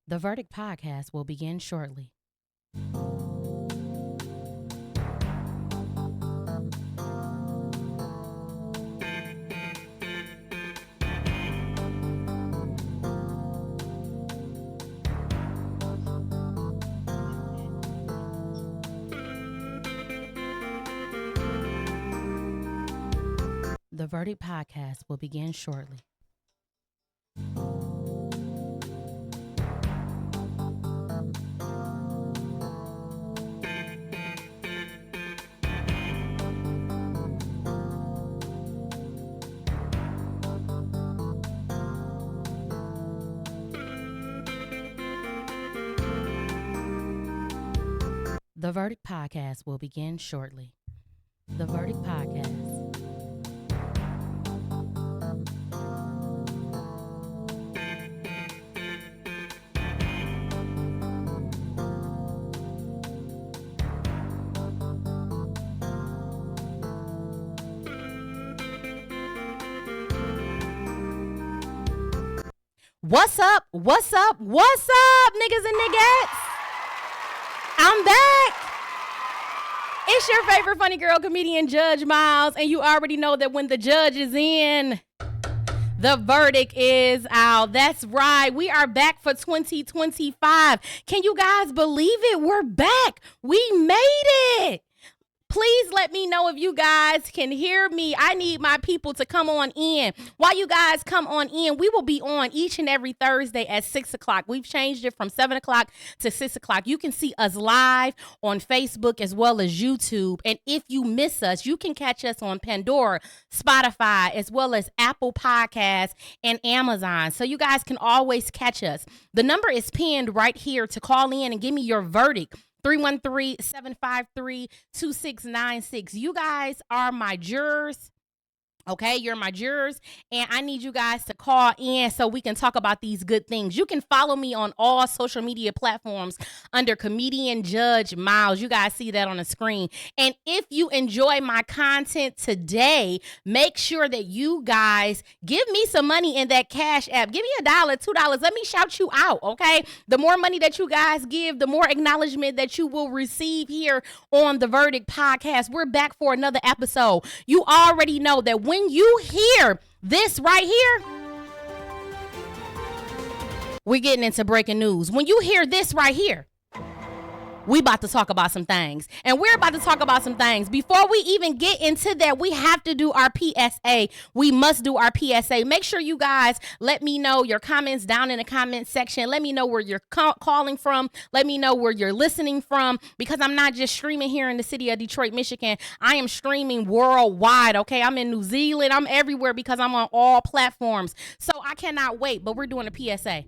The Verdict podcast will begin shortly. The Verdict podcast will begin shortly. The Verdict podcast will begin shortly. The Verdict podcast. What's up? What's up? What's up, niggas and niggettes? I'm back. It's your favorite funny girl comedian, Judge Miles, and you already know that when the judge is in, the verdict is out. That's right. We are back for 2025. Can you guys believe it? We're back. We made it. Please let me know if you guys can hear me. I need my people to come on in. While you guys come on in, we will be on each and every Thursday at 6 o'clock. We've changed it from 7 o'clock to 6 o'clock. You can see us live on Facebook as well as YouTube. And if you miss us, you can catch us on Pandora, Spotify, as well as Apple Podcasts and Amazon. So you guys can always catch us. The number is pinned right here to call in and give me your verdict. 313-753-2696. You guys are my jurors. Okay, you're my jurors, and I need you guys to call in so we can talk about these good things. You can follow me on all social media platforms under Comedian Judge Miles. You guys see that on the screen. And if you enjoy my content today, make sure that you guys give me some money in that Cash App. Give me $1, $2. Let me shout you out, okay? The more money that you guys give, the more acknowledgement that you will receive here on the Verdict podcast. We're back for another episode. You already know that when you hear this right here, we're getting into breaking news. When you hear this right here, we about to talk about some things. And we're about to talk about some things. Before we even get into that, we have to do our PSA. We must do our PSA. Make sure you guys let me know your comments down in the comment section. Let me know where you're calling from. Let me know where you're listening from, because I'm not just streaming here in the city of Detroit, Michigan. I am streaming worldwide, okay? I'm in New Zealand. I'm everywhere because I'm on all platforms. So I cannot wait, but we're doing a PSA.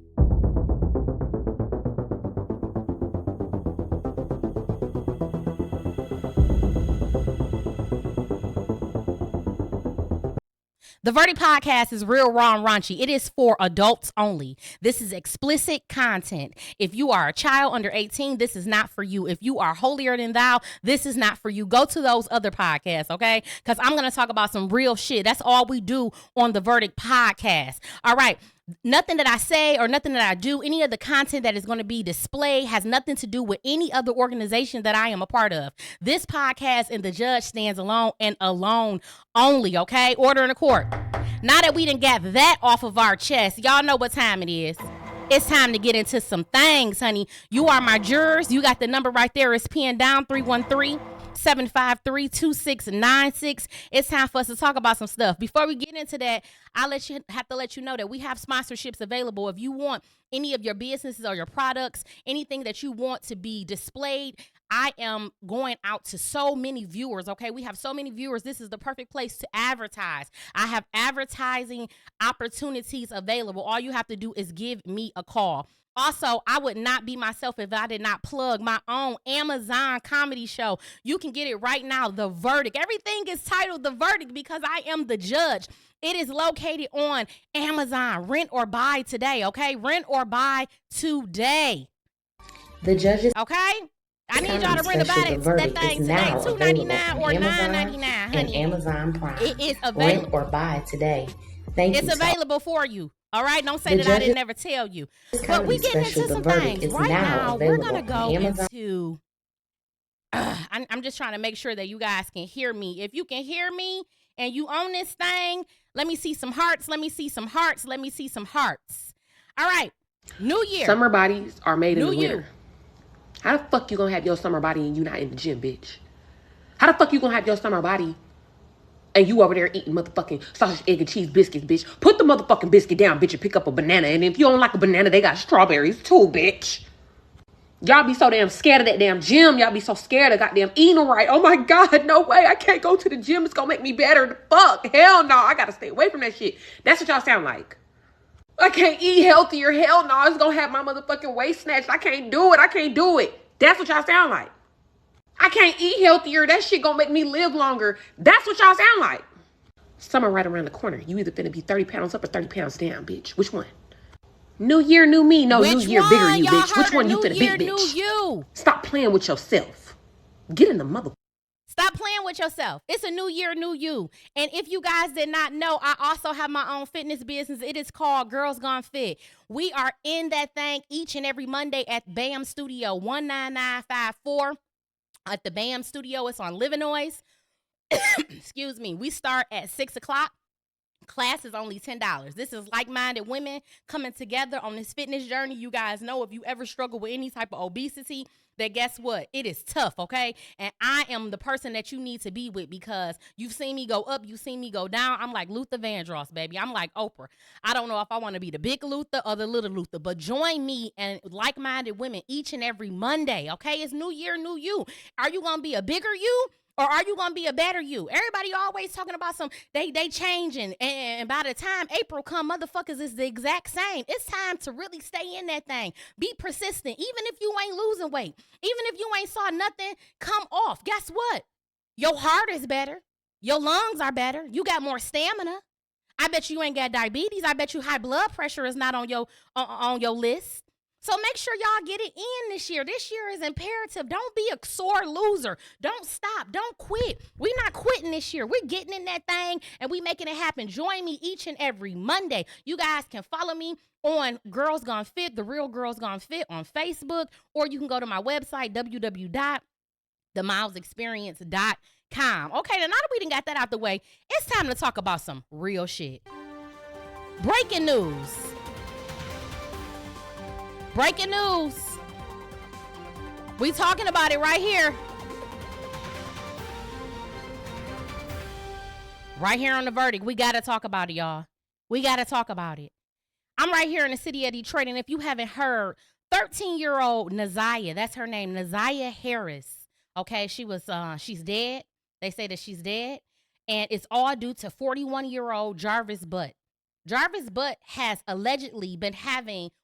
The Verdict podcast is real, raw, and raunchy. It is for adults only. This is explicit content. If you are a child under 18, this is not for you. If you are holier than thou, this is not for you. Go to those other podcasts, okay? Because I'm going to talk about some real shit. That's all we do on the Verdict podcast. All right. Nothing that I say or nothing that I do, any of the content that is going to be displayed has nothing to do with any other organization that I am a part of. This podcast and the judge stands alone and alone only, okay? Order in the court. Now that we done got that off of our chest, y'all know what time it is. It's time to get into some things, honey. You are my jurors. You got the number right there. It's pinned down, 313-753-2696. It's time for us to talk about some stuff. Before we get into that, I have to let you know that we have sponsorships available. If you want any of your businesses or your products, anything that you want to be displayed, I am going out to so many viewers, okay? We have so many viewers. This is the perfect place to advertise. I have advertising opportunities available. All you have to do is give me a call. Also, I would not be myself if I did not plug my own Amazon comedy show. You can get it right now, The Verdict. Everything is titled The Verdict because I am the judge. It is located on Amazon. Rent or buy today, okay? Rent or buy today. The judges. Okay? I need y'all to rent about it. That thing today, $2.99 or $9.99, honey. And Amazon Prime. It is available. Rent or buy today. Thank you. It's available for you. All right, don't say that I didn't ever tell you. But we getting into some things. Right now, we're going to go into... I'm just trying to make sure that you guys can hear me. If you can hear me and you own this thing, let me see some hearts. Let me see some hearts. Let me see some hearts. All right, new year. Summer bodies are made in the winter. How the fuck you gonna have your summer body and you not in the gym, bitch? How the fuck you gonna have your summer body and you over there eating motherfucking sausage, egg, and cheese biscuits, bitch? Put the motherfucking biscuit down, bitch, and pick up a banana. And if you don't like a banana, they got strawberries too, bitch. Y'all be so damn scared of that damn gym. Y'all be so scared of goddamn eating right. Oh my God, no way. I can't go to the gym. It's gonna make me better. The fuck? Hell no. I gotta stay away from that shit. That's what y'all sound like. I can't eat healthier. Hell no. It's gonna have my motherfucking waist snatched. I can't do it. I can't do it. That's what y'all sound like. I can't eat healthier. That shit gonna make me live longer. That's what y'all sound like. Summer right around the corner. You either finna be 30 pounds up or 30 pounds down, bitch. Which one? New year, new me. No, Which new year, one? bigger you, Y'all bitch. Which one you finna year, be, bitch? new you. Stop playing with yourself. Get in the mother. Stop playing with yourself. It's a new year, new you. And if you guys did not know, I also have my own fitness business. It is called Girls Gone Fit. We are in that thing each and every Monday at BAM Studio 19954. At the BAM Studio, it's on Livernois. Excuse me. We start at 6 o'clock. Class is only $10. This is like-minded women coming together on this fitness journey. You guys know if you ever struggle with any type of obesity, that guess what? It is tough, okay? And I am the person that you need to be with because you've seen me go up, you've seen me go down. I'm like Luther Vandross, baby. I'm like Oprah. I don't know if I want to be the big Luther or the little Luther, but join me and like-minded women each and every Monday, okay? It's new year, new you. Are you going to be a bigger you? Or are you going to be a better you? Everybody always talking about they changing. And by the time April come, motherfuckers is the exact same. It's time to really stay in that thing. Be persistent. Even if you ain't losing weight. Even if you ain't saw nothing come off. Guess what? Your heart is better. Your lungs are better. You got more stamina. I bet you ain't got diabetes. I bet you high blood pressure is not on your list. So make sure y'all get it in this year. This year is imperative. Don't be a sore loser. Don't stop. Don't quit. We're not quitting this year. We're getting in that thing and we making it happen. Join me each and every Monday. You guys can follow me on Girls Gone Fit, The Real Girls Gone Fit on Facebook, or you can go to my website, www.themilesexperience.com. Okay, now that we done got that out the way, it's time to talk about some real shit. Breaking news. Breaking news. We talking about it right here. Right here on The Verdict. We got to talk about it, y'all. We got to talk about it. I'm right here in the city of Detroit, and if you haven't heard, 13-year-old naziyah, that's her name, Naziyah Harris. Okay, she's dead. They say that she's dead, and it's all due to 41-year-old Jarvis Butt. Jarvis Butt has allegedly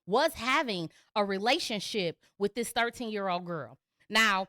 was having a relationship with this 13-year-old girl. Now,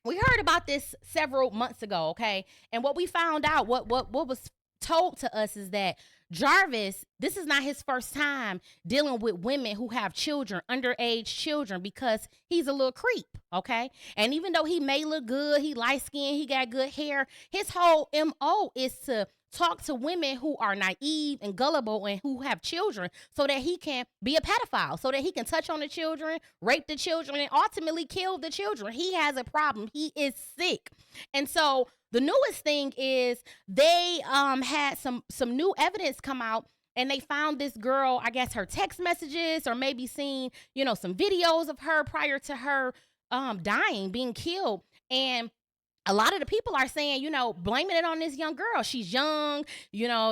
we heard about this several months ago, okay? And what we found out, what was told to us is that Jarvis, this is not his first time dealing with women who have children, underage children, because he's a little creep, okay? And even though he may look good, he light-skinned, he got good hair, his whole MO is to talk to women who are naive and gullible and who have children so that he can be a pedophile, so that he can touch on the children, rape the children, and ultimately kill the children. He has a problem. He is sick. And so the newest thing is they had some new evidence come out, and they found this girl, I guess her text messages, or maybe seen, some videos of her prior to her dying, being killed. And a lot of the people are saying, blaming it on this young girl. She's young,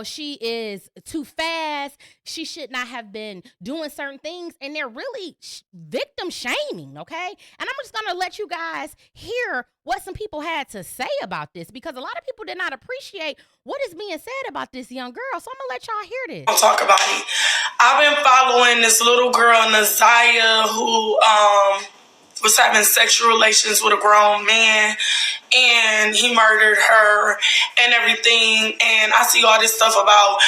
she is too fast. She should not have been doing certain things. And they're really victim shaming, okay? And I'm just going to let you guys hear what some people had to say about this, because a lot of people did not appreciate what is being said about this young girl. So I'm going to let y'all hear this. I'll talk about it. I've been following this little girl, Naziyah, who was having sexual relations with a grown man, and he murdered her and everything. And I see all this stuff about,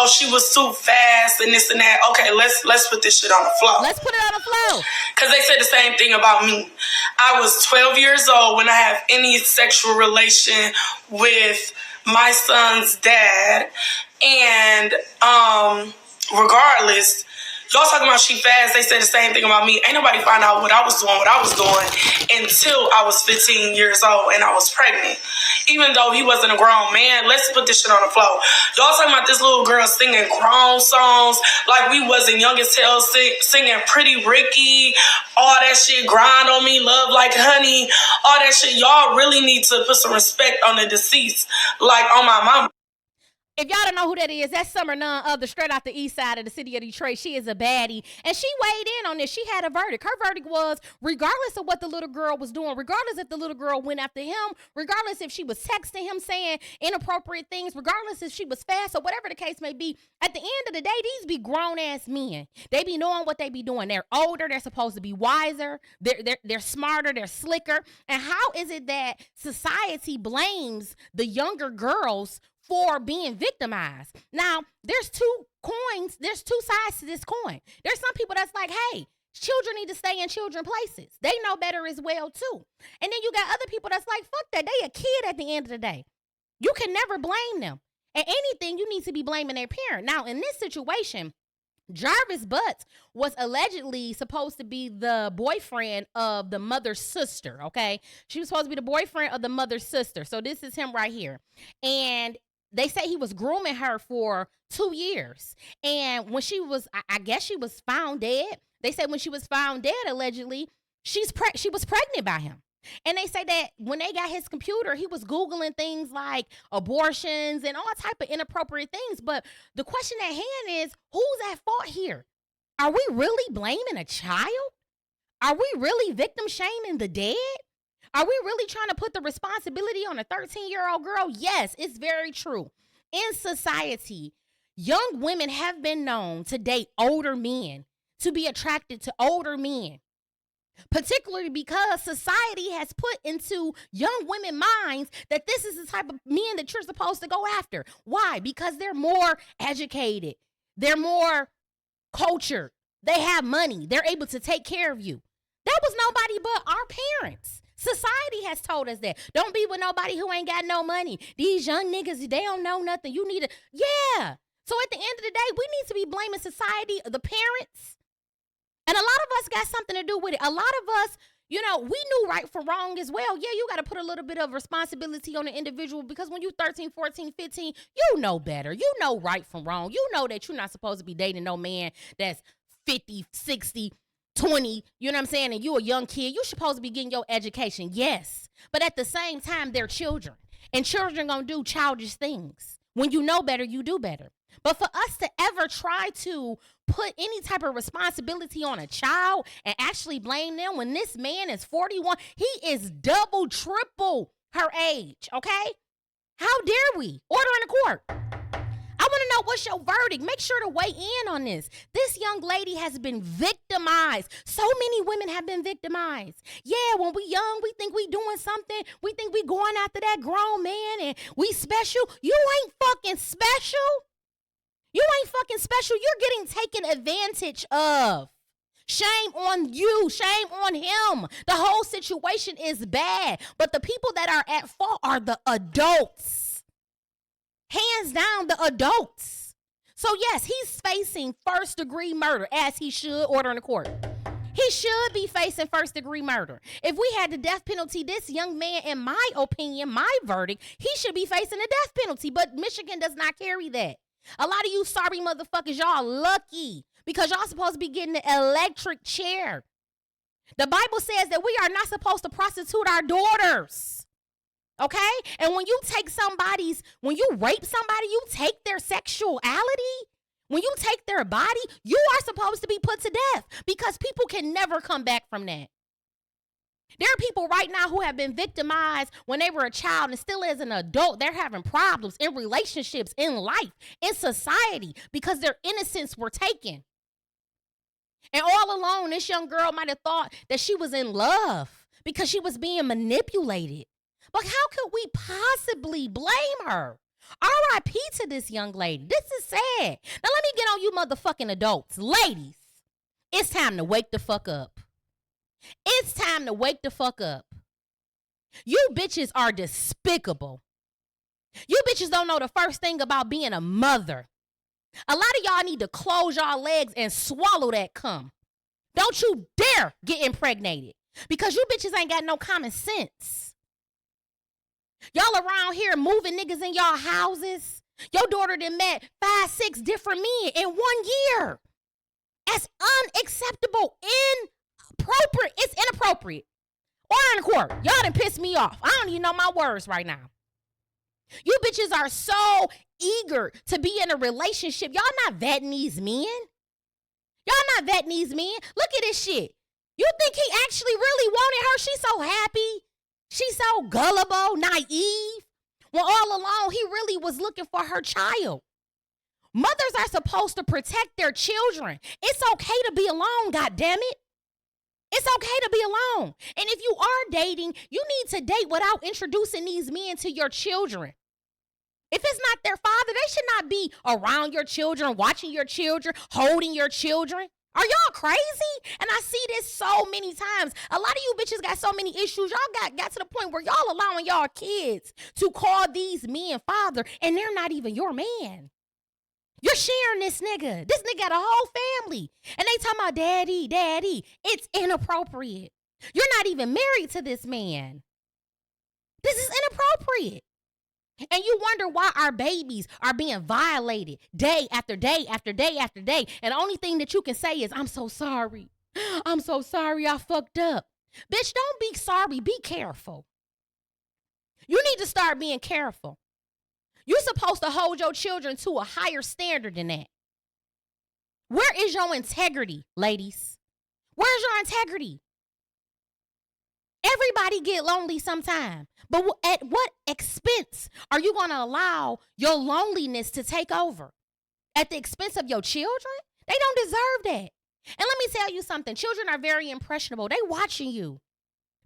she was too fast and this and that. Okay, let's put this shit on the floor. Let's put it on the floor. Because they said the same thing about me. I was 12 years old when I had any sexual relation with my son's dad. And regardless, y'all talking about she fast. They said the same thing about me. Ain't nobody find out what I was doing until I was 15 years old and I was pregnant. Even though he wasn't a grown man, let's put this shit on the floor. Y'all talking about this little girl singing grown songs like we wasn't young as hell, singing Pretty Ricky, all that shit, Grind on Me, Love Like Honey, all that shit. Y'all really need to put some respect on the deceased, like on my mama. If y'all don't know who that is, that's Summer Nunn of the straight out the east side of the city of Detroit. She is a baddie, and she weighed in on this. She had a verdict. Her verdict was, regardless of what the little girl was doing, regardless if the little girl went after him, regardless if she was texting him saying inappropriate things, regardless if she was fast or whatever the case may be, at the end of the day, these be grown-ass men. They be knowing what they be doing. They're older. They're supposed to be wiser. They're smarter. They're slicker. And how is it that society blames the younger girls for being victimized? Now, there's two sides to this coin. There's some people that's like, hey, children need to stay in children places. They know better as well, too. And then you got other people that's like, fuck that. They a kid at the end of the day. You can never blame them. And anything, you need to be blaming their parent. Now, in this situation, Jarvis Butts was allegedly supposed to be the boyfriend of the mother's sister, okay? She was supposed to be the boyfriend of the mother's sister. So this is him right here. And they say he was grooming her for 2 years. And when she was, I guess she was found dead. They said when she was found dead, allegedly, she was pregnant by him. And they say that when they got his computer, he was Googling things like abortions and all type of inappropriate things. But the question at hand is, who's at fault here? Are we really blaming a child? Are we really victim shaming the dead? Are we really trying to put the responsibility on a 13-year-old girl? Yes, it's very true. In society, young women have been known to date older men, to be attracted to older men, particularly because society has put into young women's minds that this is the type of men that you're supposed to go after. Why? Because they're more educated. They're more cultured. They have money. They're able to take care of you. That was nobody but our parents. Society has told us that. Don't be with nobody who ain't got no money. These young niggas, they don't know nothing. You need to, yeah. So at the end of the day, we need to be blaming society, the parents. And a lot of us got something to do with it. A lot of us, we knew right from wrong as well. Yeah, you got to put a little bit of responsibility on the individual because when you're 13, 14, 15, you know better. You know right from wrong. You know that you're not supposed to be dating no man that's 50, 60, 20, you know what I'm saying? And you a young kid, you're supposed to be getting your education, yes. But at the same time, they're children. And children gonna do childish things. When you know better, you do better. But for us to ever try to put any type of responsibility on a child and actually blame them when this man is 41, he is double, triple her age, okay? How dare we? Order in the court. I want to know, what's your verdict? Make sure to weigh in on this. This young lady has been victimized. So many women have been victimized. Yeah, when we young, we think we doing something. We think we going after that grown man and we special. You ain't fucking special. You ain't fucking special. You're getting taken advantage of. Shame on you. Shame on him. The whole situation is bad. But the people that are at fault are the adults. Hands down, the adults. So yes, he's facing first-degree murder, as he should. Order in the court. He should be facing first-degree murder. If we had the death penalty, this young man, in my opinion, my verdict, he should be facing the death penalty. But Michigan does not carry that. A lot of you sorry motherfuckers, y'all lucky because y'all supposed to be getting the electric chair. The Bible says that we are not supposed to prostitute our daughters. Okay? And when you when you rape somebody, you take their sexuality, when you take their body, you are supposed to be put to death because people can never come back from that. There are people right now who have been victimized when they were a child and still as an adult. They're having problems in relationships, in life, in society because their innocence were taken. And all along, this young girl might have thought that she was in love because she was being manipulated. But how could we possibly blame her? R.I.P. to this young lady. This is sad. Now let me get on you motherfucking adults. Ladies, it's time to wake the fuck up. It's time to wake the fuck up. You bitches are despicable. You bitches don't know the first thing about being a mother. A lot of y'all need to close y'all legs and swallow that cum. Don't you dare get impregnated because you bitches ain't got no common sense. Y'all around here moving niggas in y'all houses. Your daughter done met 5, 6 different men in 1 year. That's unacceptable, inappropriate. It's inappropriate. Order in the court. Y'all done pissed me off. I don't even know my words right now. You bitches are so eager to be in a relationship. Y'all not vetting these men. Y'all not vetting these men. Look at this shit. You think he actually really wanted her? She's so happy. She's so gullible, naive. When all along, he really was looking for her child. Mothers are supposed to protect their children. It's okay to be alone, goddammit. It's okay to be alone. And if you are dating, you need to date without introducing these men to your children. If it's not their father, they should not be around your children, watching your children, holding your children. Are y'all crazy? And I see this so many times. A lot of you bitches got so many issues. Y'all got to the point where y'all allowing y'all kids to call these men father, and they're not even your man. You're sharing this nigga. This nigga got a whole family. And they talking about daddy, daddy. It's inappropriate. You're not even married to this man. This is inappropriate. And you wonder why our babies are being violated day after day after day after day. And the only thing that you can say is, I'm so sorry. I'm so sorry I fucked up. Bitch, don't be sorry. Be careful. You need to start being careful. You're supposed to hold your children to a higher standard than that. Where is your integrity, ladies? Where's your integrity? Everybody get lonely sometime. But at what expense are you going to allow your loneliness to take over? At the expense of your children? They don't deserve that. And let me tell you something. Children are very impressionable. They watching you.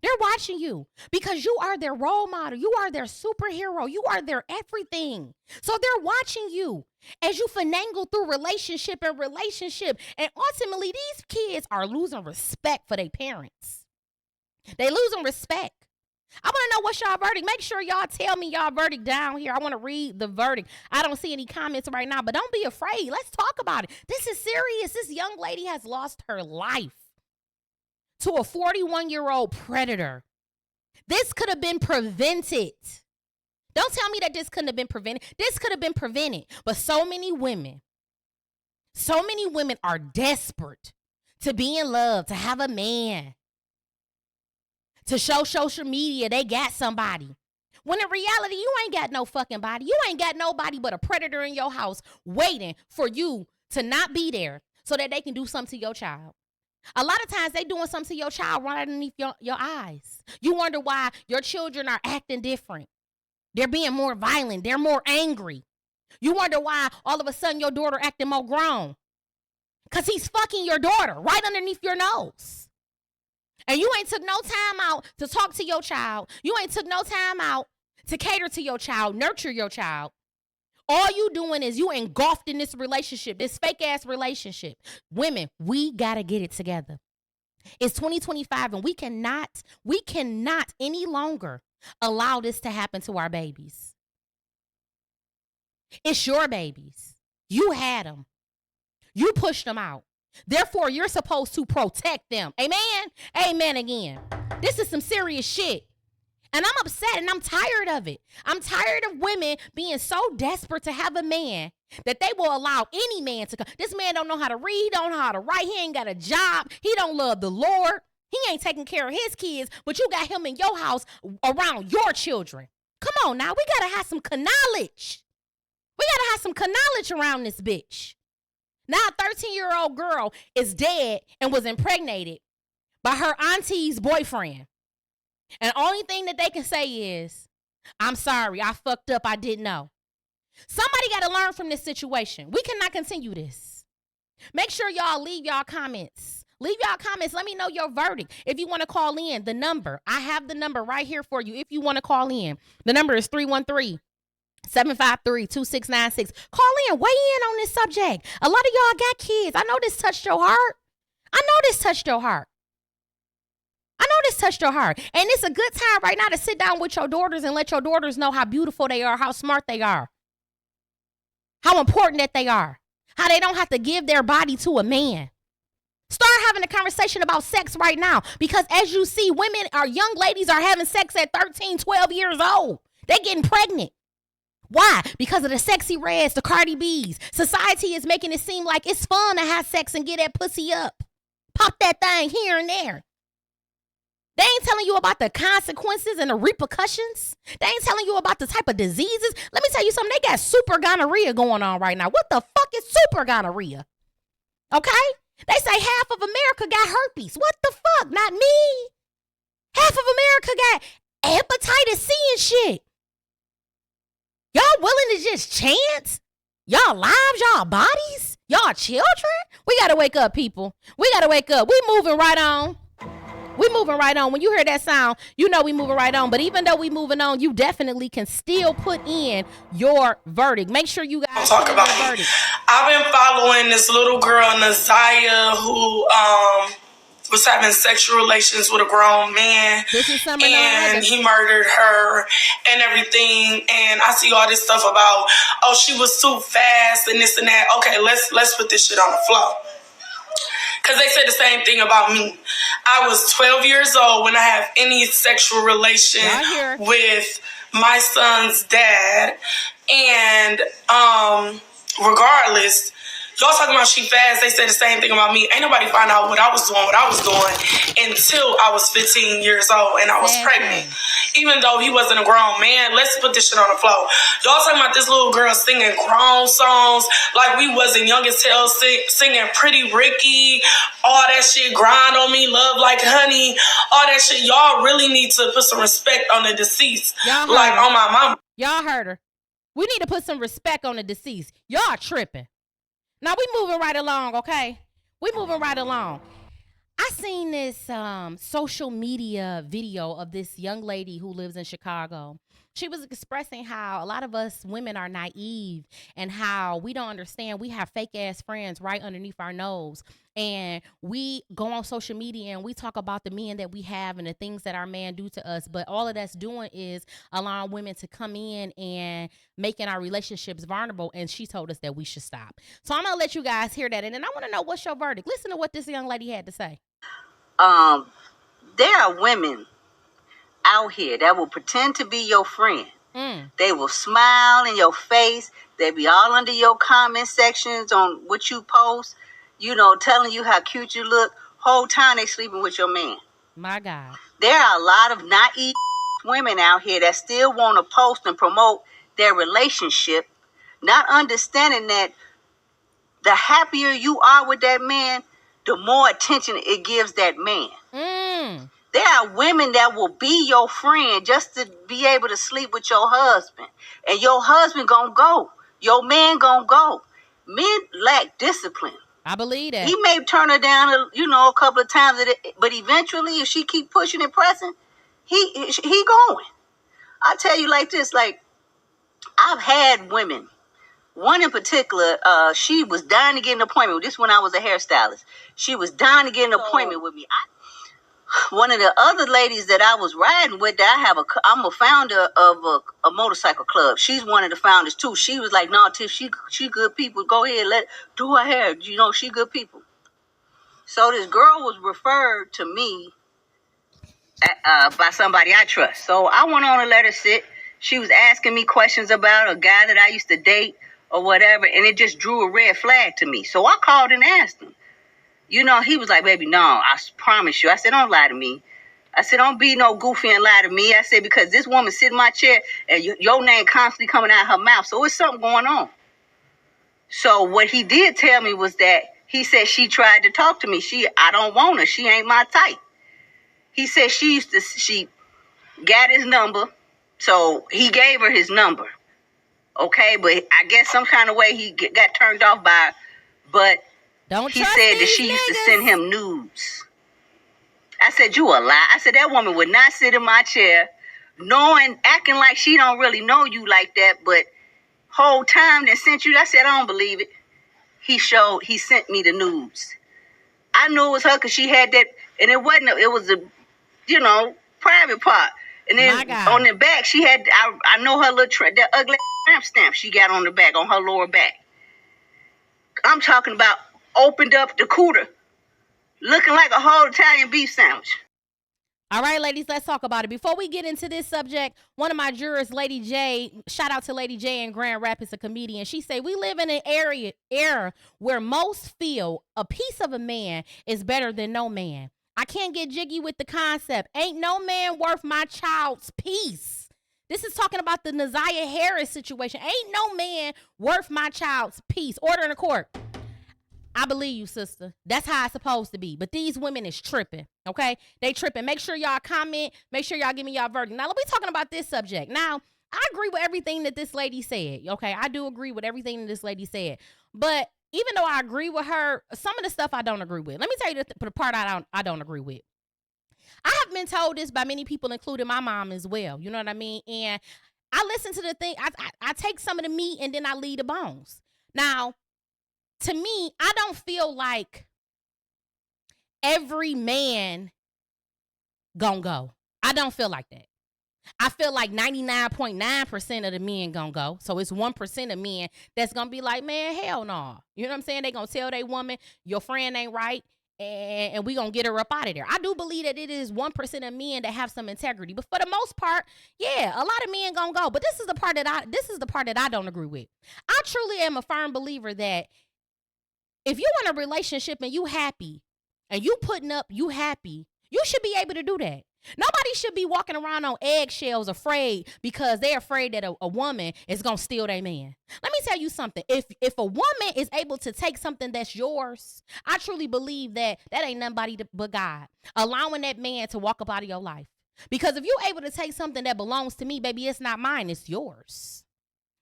They're watching you because you are their role model. You are their superhero. You are their everything. So they're watching you as you finagle through relationship and relationship. And ultimately, these kids are losing respect for their parents. They losing respect. I want to know what's y'all verdict. Make sure y'all tell me y'all verdict down here. I want to read the verdict. I don't see any comments right now, but don't be afraid. Let's talk about it. This is serious. This young lady has lost her life to a 41-year-old predator. This could have been prevented. Don't tell me that this couldn't have been prevented. This could have been prevented. But so many women are desperate to be in love, to have a man, to show social media they got somebody. When in reality, you ain't got no fucking body. You ain't got nobody but a predator in your house waiting for you to not be there so that they can do something to your child. A lot of times they doing something to your child right underneath your eyes. You wonder why your children are acting different. They're being more violent. They're more angry. You wonder why all of a sudden your daughter acting more grown. Because he's fucking your daughter right underneath your nose. And you ain't took no time out to talk to your child. You ain't took no time out to cater to your child, nurture your child. All you doing is you engulfed in this relationship, this fake-ass relationship. Women, we got to get it together. It's 2025, and we cannot any longer allow this to happen to our babies. It's your babies. You had them. You pushed them out. Therefore, you're supposed to protect them. Amen? Amen again. This is some serious shit. And I'm upset and I'm tired of it. I'm tired of women being so desperate to have a man that they will allow any man to come. This man don't know how to read. He don't know how to write. He ain't got a job. He don't love the Lord. He ain't taking care of his kids, but you got him in your house around your children. Come on now. We got to have some knowledge. We got to have some knowledge around this bitch. Now a 13-year-old girl is dead and was impregnated by her auntie's boyfriend. And the only thing that they can say is, I'm sorry, I fucked up, I didn't know. Somebody got to learn from this situation. We cannot continue this. Make sure y'all leave y'all comments. Leave y'all comments. Let me know your verdict. If you want to call in, the number. I have the number right here for you if you want to call in. The number is 313-753-2696. Call in, weigh in on this subject. A lot of y'all got kids. I know this touched your heart. And it's a good time right now to sit down with your daughters and let your daughters know how beautiful they are, how smart they are, how important that they are. How they don't have to give their body to a man. Start having a conversation about sex right now. Because as you see, young ladies are having sex at 13, 12 years old. They're getting pregnant. Why? Because of the sexy reds, the Cardi B's. Society is making it seem like it's fun to have sex and get that pussy up. Pop that thing here and there. They ain't telling you about the consequences and the repercussions. They ain't telling you about the type of diseases. Let me tell you something. They got super gonorrhea going on right now. What the fuck is super gonorrhea? Okay? They say half of America got herpes. What the fuck? Not me. Half of America got hepatitis C and shit. Y'all willing to just chance? Y'all lives, y'all bodies, y'all children? We got to wake up, people. We got to wake up. We moving right on. We moving right on. When you hear that sound, you know we moving right on. But even though we moving on, you definitely can still put in your verdict. Make sure you guys talk about your verdict. I've been following this little girl, naziyah, who was having sexual relations with a grown man. And he murdered her and everything. And I see all this stuff about, oh, she was too fast and this and that. Okay, let's put this shit on the floor. Because they said the same thing about me. I was 12 years old when I have any sexual relation with my son's dad. And regardless, y'all talking about she fast, they said the same thing about me. Ain't nobody find out what I was doing until I was 15 years old and I was pregnant. Even though he wasn't a grown man, let's put this shit on the floor. Y'all talking about this little girl singing grown songs like we wasn't young as hell, singing Pretty Ricky, all that shit, Grind on Me, Love Like Honey, all that shit. Y'all really need to put some respect on the deceased. Like on my mama. Y'all heard her. We need to put some respect on the deceased. Y'all tripping. Now we moving right along, okay? We moving right along. I seen this social media video of this young lady who lives in Chicago. She was expressing how a lot of us women are naive and how we don't understand. We have fake ass friends right underneath our nose. And we go on social media and we talk about the men that we have and the things that our man do to us. But all of that's doing is allowing women to come in and making our relationships vulnerable. And she told us that we should stop. So I'm going to let you guys hear that. And then I want to know, what's your verdict? Listen to what this young lady had to say. There are women out here that will pretend to be your friend. They will smile in your face. They be all under your comment sections on what you post, telling you how cute you look. Whole time they sleeping with your man. My God. There are a lot of naive women out here that still want to post and promote their relationship, not understanding that the happier you are with that man, the more attention it gives that man. There are women that will be your friend just to be able to sleep with your husband. And your husband gonna go. Your man gonna go. Men lack discipline. I believe that. He may turn her down, a couple of times, but eventually, if she keep pushing and pressing, he going. I tell you like this, I've had women. One in particular, she was dying to get an appointment. This when I was a hairstylist. She was dying to get an appointment with me. One of the other ladies that I was riding with, I'm a founder of a motorcycle club. She's one of the founders too. She was like, "No, Tiff, she good people. Go ahead, do her hair. She good people." So this girl was referred to me by somebody I trust. So I went on to let her sit. She was asking me questions about a guy that I used to date or whatever, and it just drew a red flag to me. So I called and asked him. He was like, "Baby, no, I promise you." I said, "Don't lie to me." I said, "Don't be no goofy and lie to me." I said, "Because this woman sit in my chair and your name constantly coming out of her mouth. So it's something going on." So what he did tell me was that he said she tried to talk to me. I don't want her. She ain't my type. He said she got his number. So he gave her his number. Okay. But I guess some kind of way he got turned off by her. But he said that she used to send him nudes. I said, "You a lie." I said, "That woman would not sit in my chair, acting like she don't really know you like that, but whole time that sent you." I said, "I don't believe it." He sent me the nudes. I knew it was her because she had that, and it was a, private part. And then on the back, she had, I know her little, that ugly tramp stamp she got on the back, on her lower back. I'm talking about opened up the cooter, looking like a whole Italian beef sandwich. All right, ladies, let's talk about it. Before we get into this subject, one of my jurors, Lady J, shout out to Lady J in Grand Rapids, a comedian. She said, we live in an era where most feel a piece of a man is better than no man. I can't get jiggy with the concept. Ain't no man worth my child's peace. This is talking about the Naziyah Harris situation. Ain't no man worth my child's peace. Order in the court. I believe you, sister. That's how it's supposed to be. But these women is tripping, okay? They tripping. Make sure y'all comment. Make sure y'all give me y'all verdict. Now, let me talking about this subject. Now, I agree with everything that this lady said, okay? I do agree with everything that this lady said. But even though I agree with her, some of the stuff I don't agree with. Let me tell you the part I don't agree with. I have been told this by many people, including my mom as well. You know what I mean? And I listen to the thing. I take some of the meat and then I leave the bones. Now, to me, I don't feel like every man gonna go. I don't feel like that. I feel like 99.9% of the men gonna go. So it's 1% of men that's gonna be like, man, hell no. You know what I'm saying? They gonna tell their woman, your friend ain't right, and we gonna get her up out of there. I do believe that it is 1% of men that have some integrity. But for the most part, yeah, a lot of men gonna go. But this is the part that I don't agree with. I truly am a firm believer that if you in a relationship and you happy and you putting up, you happy, you should be able to do that. Nobody should be walking around on eggshells afraid because they're afraid that a woman is going to steal their man. Let me tell you something. If a woman is able to take something that's yours, I truly believe that ain't nobody but God allowing that man to walk up out of your life. Because if you're able to take something that belongs to me, baby, it's not mine, it's yours.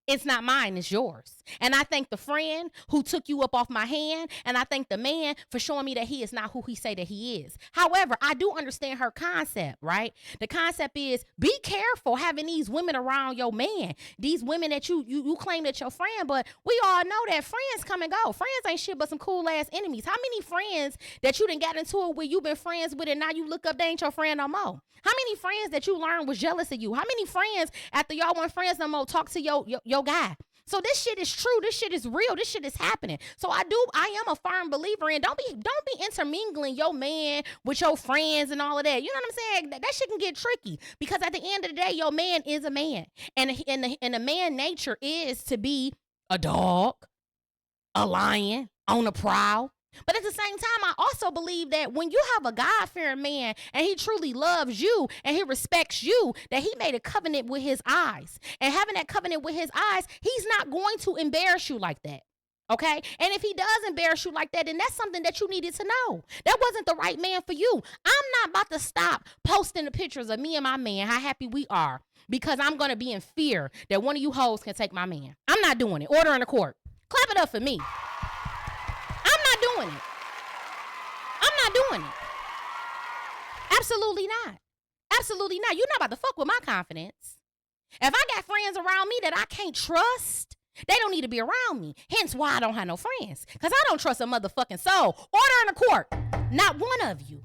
It's not mine, it's yours. And I thank the friend who took you up off my hand, and I thank the man for showing me that he is not who he say that he is. However, I do understand her concept, right? The concept is be careful having these women around your man. These women that you claim that your friend, but we all know that friends come and go. Friends ain't shit but some cool ass enemies. How many friends that you done got into it with, you been friends with, and now you look up, they ain't your friend no more? How many friends that you learned was jealous of you? How many friends after y'all weren't friends no more talk to your guy? So this shit is true. This shit is real. This shit is happening. So I am a firm believer in don't be intermingling your man with your friends and all of that. You know what I'm saying? That shit can get tricky because at the end of the day, your man is a man, and the man nature is to be a dog, a lion on the prowl. But at the same time, I also believe that when you have a God-fearing man and he truly loves you and he respects you, that he made a covenant with his eyes. And having that covenant with his eyes, he's not going to embarrass you like that. Okay? And if he does embarrass you like that, then that's something that you needed to know. That wasn't the right man for you. I'm not about to stop posting the pictures of me and my man, how happy we are, because I'm going to be in fear that one of you hoes can take my man. I'm not doing it. Order in the court. Clap it up for me. Doing it. I'm not doing it. Absolutely not. Absolutely not. You're not about to fuck with my confidence. If I got friends around me that I can't trust, they don't need to be around me. Hence why I don't have no friends. Because I don't trust a motherfucking soul. Order in the court. Not one of you.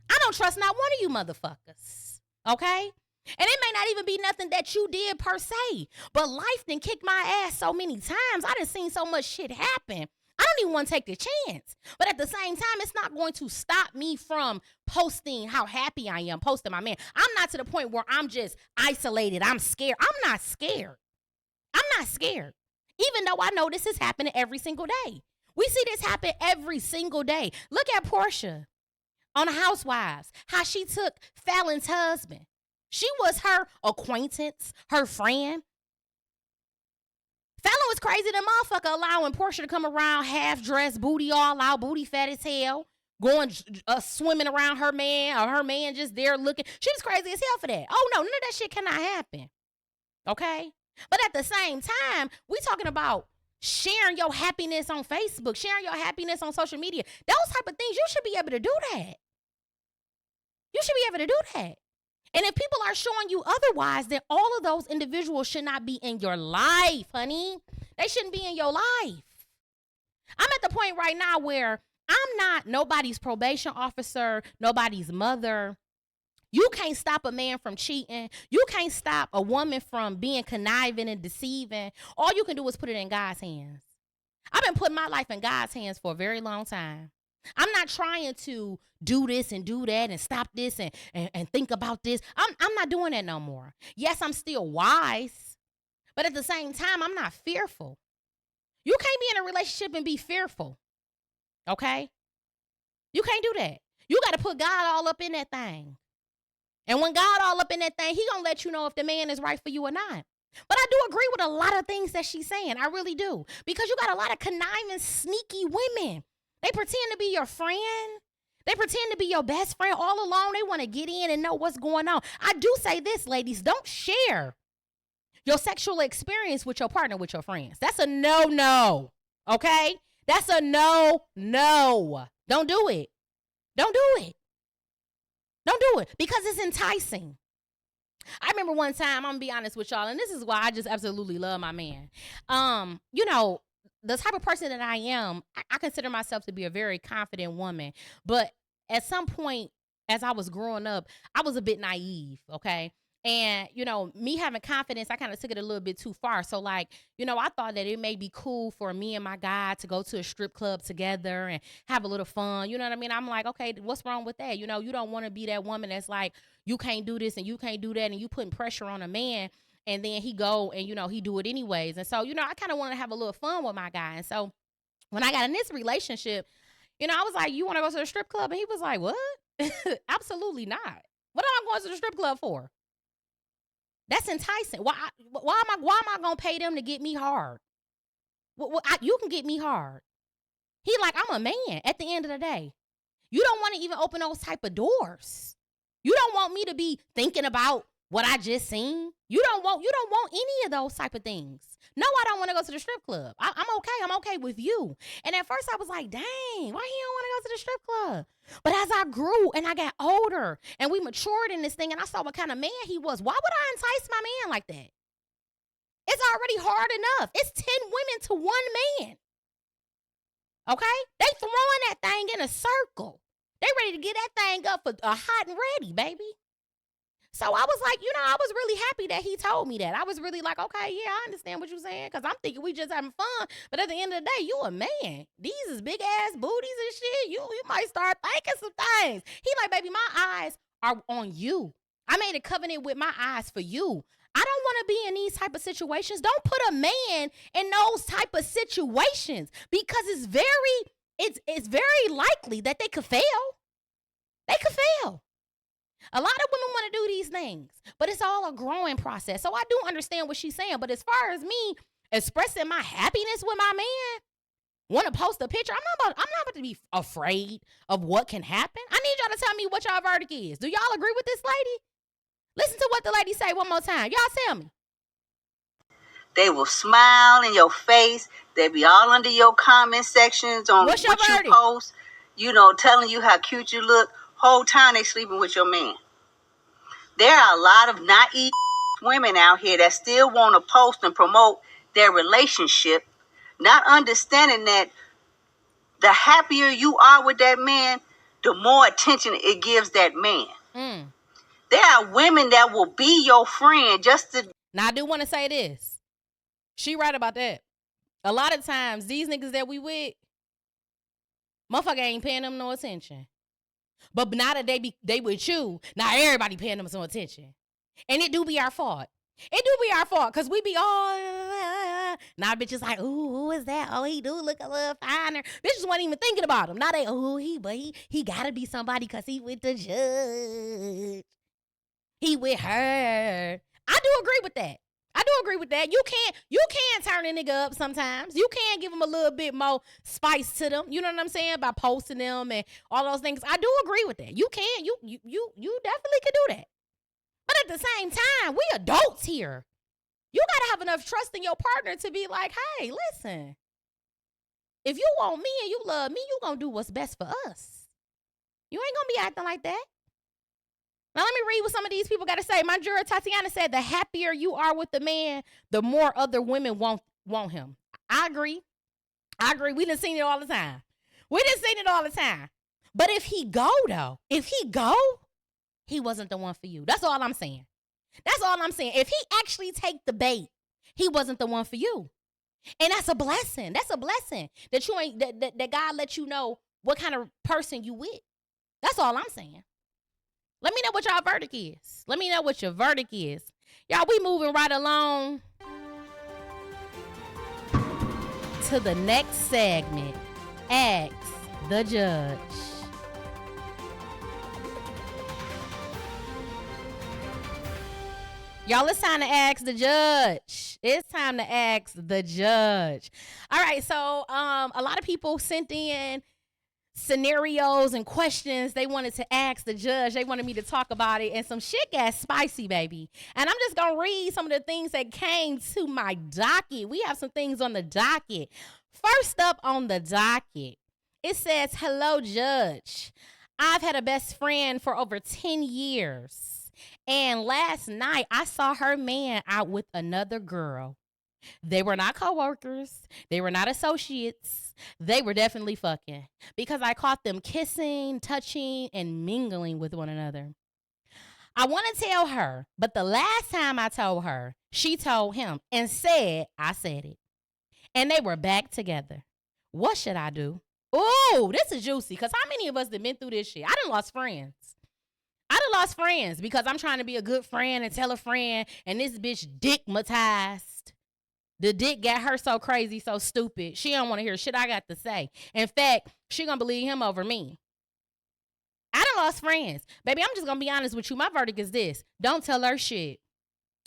I don't trust not one of you motherfuckers. Okay? And it may not even be nothing that you did per se. But life done kicked my ass so many times. I done seen so much shit happen. I don't even want to take the chance. But at the same time, it's not going to stop me from posting how happy I am, posting my man. I'm not to the point where I'm just isolated. I'm scared. I'm not scared. I'm not scared. Even though I know this is happening every single day. We see this happen every single day. Look at Portia on Housewives, how she took Fallon's husband. She was her acquaintance, her friend. Fallon was crazy than motherfucker, allowing Portia to come around half-dressed, booty all out, booty fat as hell, going swimming around her man, or her man just there looking. She was crazy as hell for that. Oh, no, none of that shit cannot happen, okay? But at the same time, we talking about sharing your happiness on Facebook, sharing your happiness on social media. Those type of things, you should be able to do that. You should be able to do that. And if people are showing you otherwise, then all of those individuals should not be in your life, honey. They shouldn't be in your life. I'm at the point right now where I'm not nobody's probation officer, nobody's mother. You can't stop a man from cheating. You can't stop a woman from being conniving and deceiving. All you can do is put it in God's hands. I've been putting my life in God's hands for a very long time. I'm not trying to do this and do that and stop this and think about this. I'm not doing that no more. Yes, I'm still wise, but at the same time, I'm not fearful. You can't be in a relationship and be fearful, okay? You can't do that. You got to put God all up in that thing. And when God all up in that thing, he going to let you know if the man is right for you or not. But I do agree with a lot of things that she's saying. I really do. Because you got a lot of conniving, sneaky women. They pretend to be your friend. They pretend to be your best friend all along. They want to get in and know what's going on. I do say this, ladies. Don't share your sexual experience with your partner, with your friends. That's a no-no, okay? That's a no-no. Don't do it. Don't do it. Don't do it because it's enticing. I remember one time, I'm going to be honest with y'all, and this is why I just absolutely love my man. You know, the type of person that I am, I consider myself to be a very confident woman. But at some point, as I was growing up, I was a bit naive, okay? And, you know, me having confidence, I kind of took it a little bit too far. So, like, you know, I thought that it may be cool for me and my guy to go to a strip club together and have a little fun. You know what I mean? I'm like, okay, what's wrong with that? You know, you don't want to be that woman that's like, you can't do this and you can't do that. And you putting pressure on a man. And then he go and, you know, he do it anyways. And so, you know, I kind of want to have a little fun with my guy. And so when I got in this relationship, you know, I was like, you want to go to the strip club? And he was like, what? Absolutely not. What am I going to the strip club for? That's enticing. Why am I going to pay them to get me hard? You can get me hard. He like, I'm a man at the end of the day. You don't want to even open those type of doors. You don't want me to be thinking about what I just seen. You don't want any of those type of things. No, I don't want to go to the strip club. I'm okay. I'm okay with you. And at first I was like, dang, why he don't want to go to the strip club? But as I grew and I got older and we matured in this thing and I saw what kind of man he was, why would I entice my man like that? It's already hard enough. It's 10 women to one man. Okay? They throwing that thing in a circle. They ready to get that thing up for hot and ready, baby. So I was like, you know, I was really happy that he told me that. I was really like, okay, yeah, I understand what you're saying. Because I'm thinking we just having fun. But at the end of the day, you a man. These is big ass booties and shit. You might start thinking some things. He like, baby, my eyes are on you. I made a covenant with my eyes for you. I don't want to be in these type of situations. Don't put a man in those type of situations because it's very likely that they could fail. They could fail. A lot of women want to do these things, but it's all a growing process. So I do understand what she's saying. But as far as me expressing my happiness with my man, want to post a picture, I'm not about to be afraid of what can happen. I need y'all to tell me what y'all verdict is. Do y'all agree with this lady? Listen to what the lady say one more time. Y'all tell me. They will smile in your face. They be all under your comment sections on what you post. You know, telling you how cute you look. Whole time they sleeping with your man. There are a lot of naive women out here that still want to post and promote their relationship, not understanding that the happier you are with that man, the more attention it gives that man. There are women that will be your friend just to... Now, I do want to say this. She right about that. A lot of times, these niggas that we with, motherfucker ain't paying them no attention. But now that they with you, now everybody paying them some attention. And it do be our fault. It do be our fault because we be all... Now bitches like, ooh, who is that? Oh, he do look a little finer. Bitches wasn't even thinking about him. Now they, he gotta be somebody because he with the judge. He with her. I do agree with that. You can turn a nigga up sometimes. You can give him a little bit more spice to them. You know what I'm saying? By posting them and all those things. I do agree with that. You can. You definitely can do that. But at the same time, we adults here. You gotta have enough trust in your partner to be like, hey, listen. If you want me and you love me, you gonna do what's best for us. You ain't gonna be acting like that. Now, let me read what some of these people got to say. My juror, Tatiana, said, the happier you are with the man, the more other women want him. I agree. We done seen it all the time. But if he go, though, he wasn't the one for you. That's all I'm saying. If he actually take the bait, he wasn't the one for you. And that's a blessing. That's a blessing that you ain't that God let you know what kind of person you with. That's all I'm saying. Let me know what y'all verdict is. Let me know what your verdict is. Y'all, we moving right along to the next segment. Ask the Judge. Y'all, it's time to ask the judge. It's time to ask the judge. All right, so a lot of people sent in scenarios and questions they wanted to ask the judge. They wanted me to talk about it, and some shit got spicy, baby. And I'm just gonna read some of the things that came to my docket. We have some things on the docket. First up on the docket, it says, "Hello, Judge. I've had a best friend for over 10 years. And last night I saw her man out with another girl. They were not coworkers. They were not associates. They were definitely fucking because I caught them kissing, touching, and mingling with one another. I want to tell her, but the last time I told her, she told him and said I said it. And they were back together. What should I do?" Oh, this is juicy because how many of us have been through this shit? I done lost friends. I done lost friends because I'm trying to be a good friend and tell a friend, and this bitch dickmatized. The dick got her so crazy, so stupid. She don't want to hear shit I got to say. In fact, she gonna believe him over me. I done lost friends. Baby, I'm just gonna be honest with you. My verdict is this. Don't tell her shit.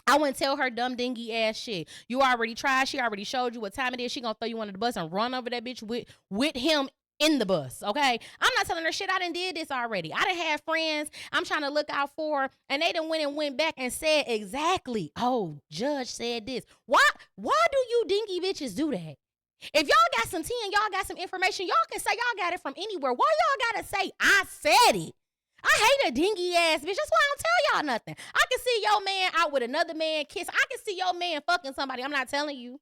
I wouldn't tell her dumb dingy ass shit. You already tried. She already showed you what time it is. She gonna throw you under the bus and run over that bitch with him in the bus, okay? I'm not telling her shit. I done did this already. I done had friends I'm trying to look out for, and they done went back and said exactly, "Oh, Judge said this." Why do you dingy bitches do that? If y'all got some tea and y'all got some information, y'all can say y'all got it from anywhere. Why y'all gotta say I said it? I hate a dingy ass bitch. That's why I don't tell y'all nothing. I can see your man out with another man kiss. I can see your man fucking somebody. I'm not telling you.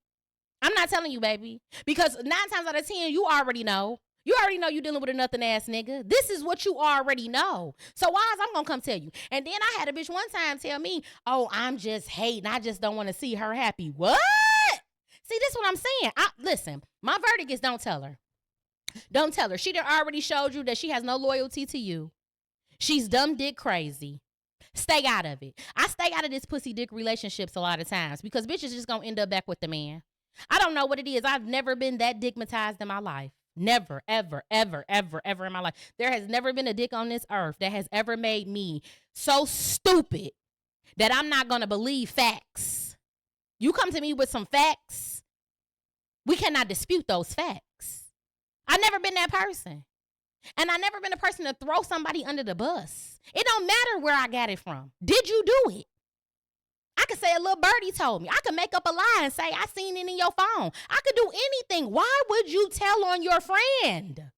I'm not telling you, baby. Because 9 times out of 10, you already know. You already know you dealing with a nothing ass nigga. This is what you already know. So why is I'm gonna come tell you? And then I had a bitch one time tell me, "Oh, I'm just hating. I just don't want to see her happy." What? See, this is what I'm saying. Listen, my verdict is don't tell her. Don't tell her. She done already showed you that she has no loyalty to you. She's dumb dick crazy. Stay out of it. I stay out of this pussy dick relationships a lot of times because bitches just gonna end up back with the man. I don't know what it is. I've never been that dickmatized in my life. Never, ever, ever, ever, ever in my life. There has never been a dick on this earth that has ever made me so stupid that I'm not going to believe facts. You come to me with some facts, we cannot dispute those facts. I've never been that person. And I've never been a person to throw somebody under the bus. It don't matter where I got it from. Did you do it? I could say a little birdie told me. I could make up a lie and say I seen it in your phone. I could do anything. Why would you tell on your friend?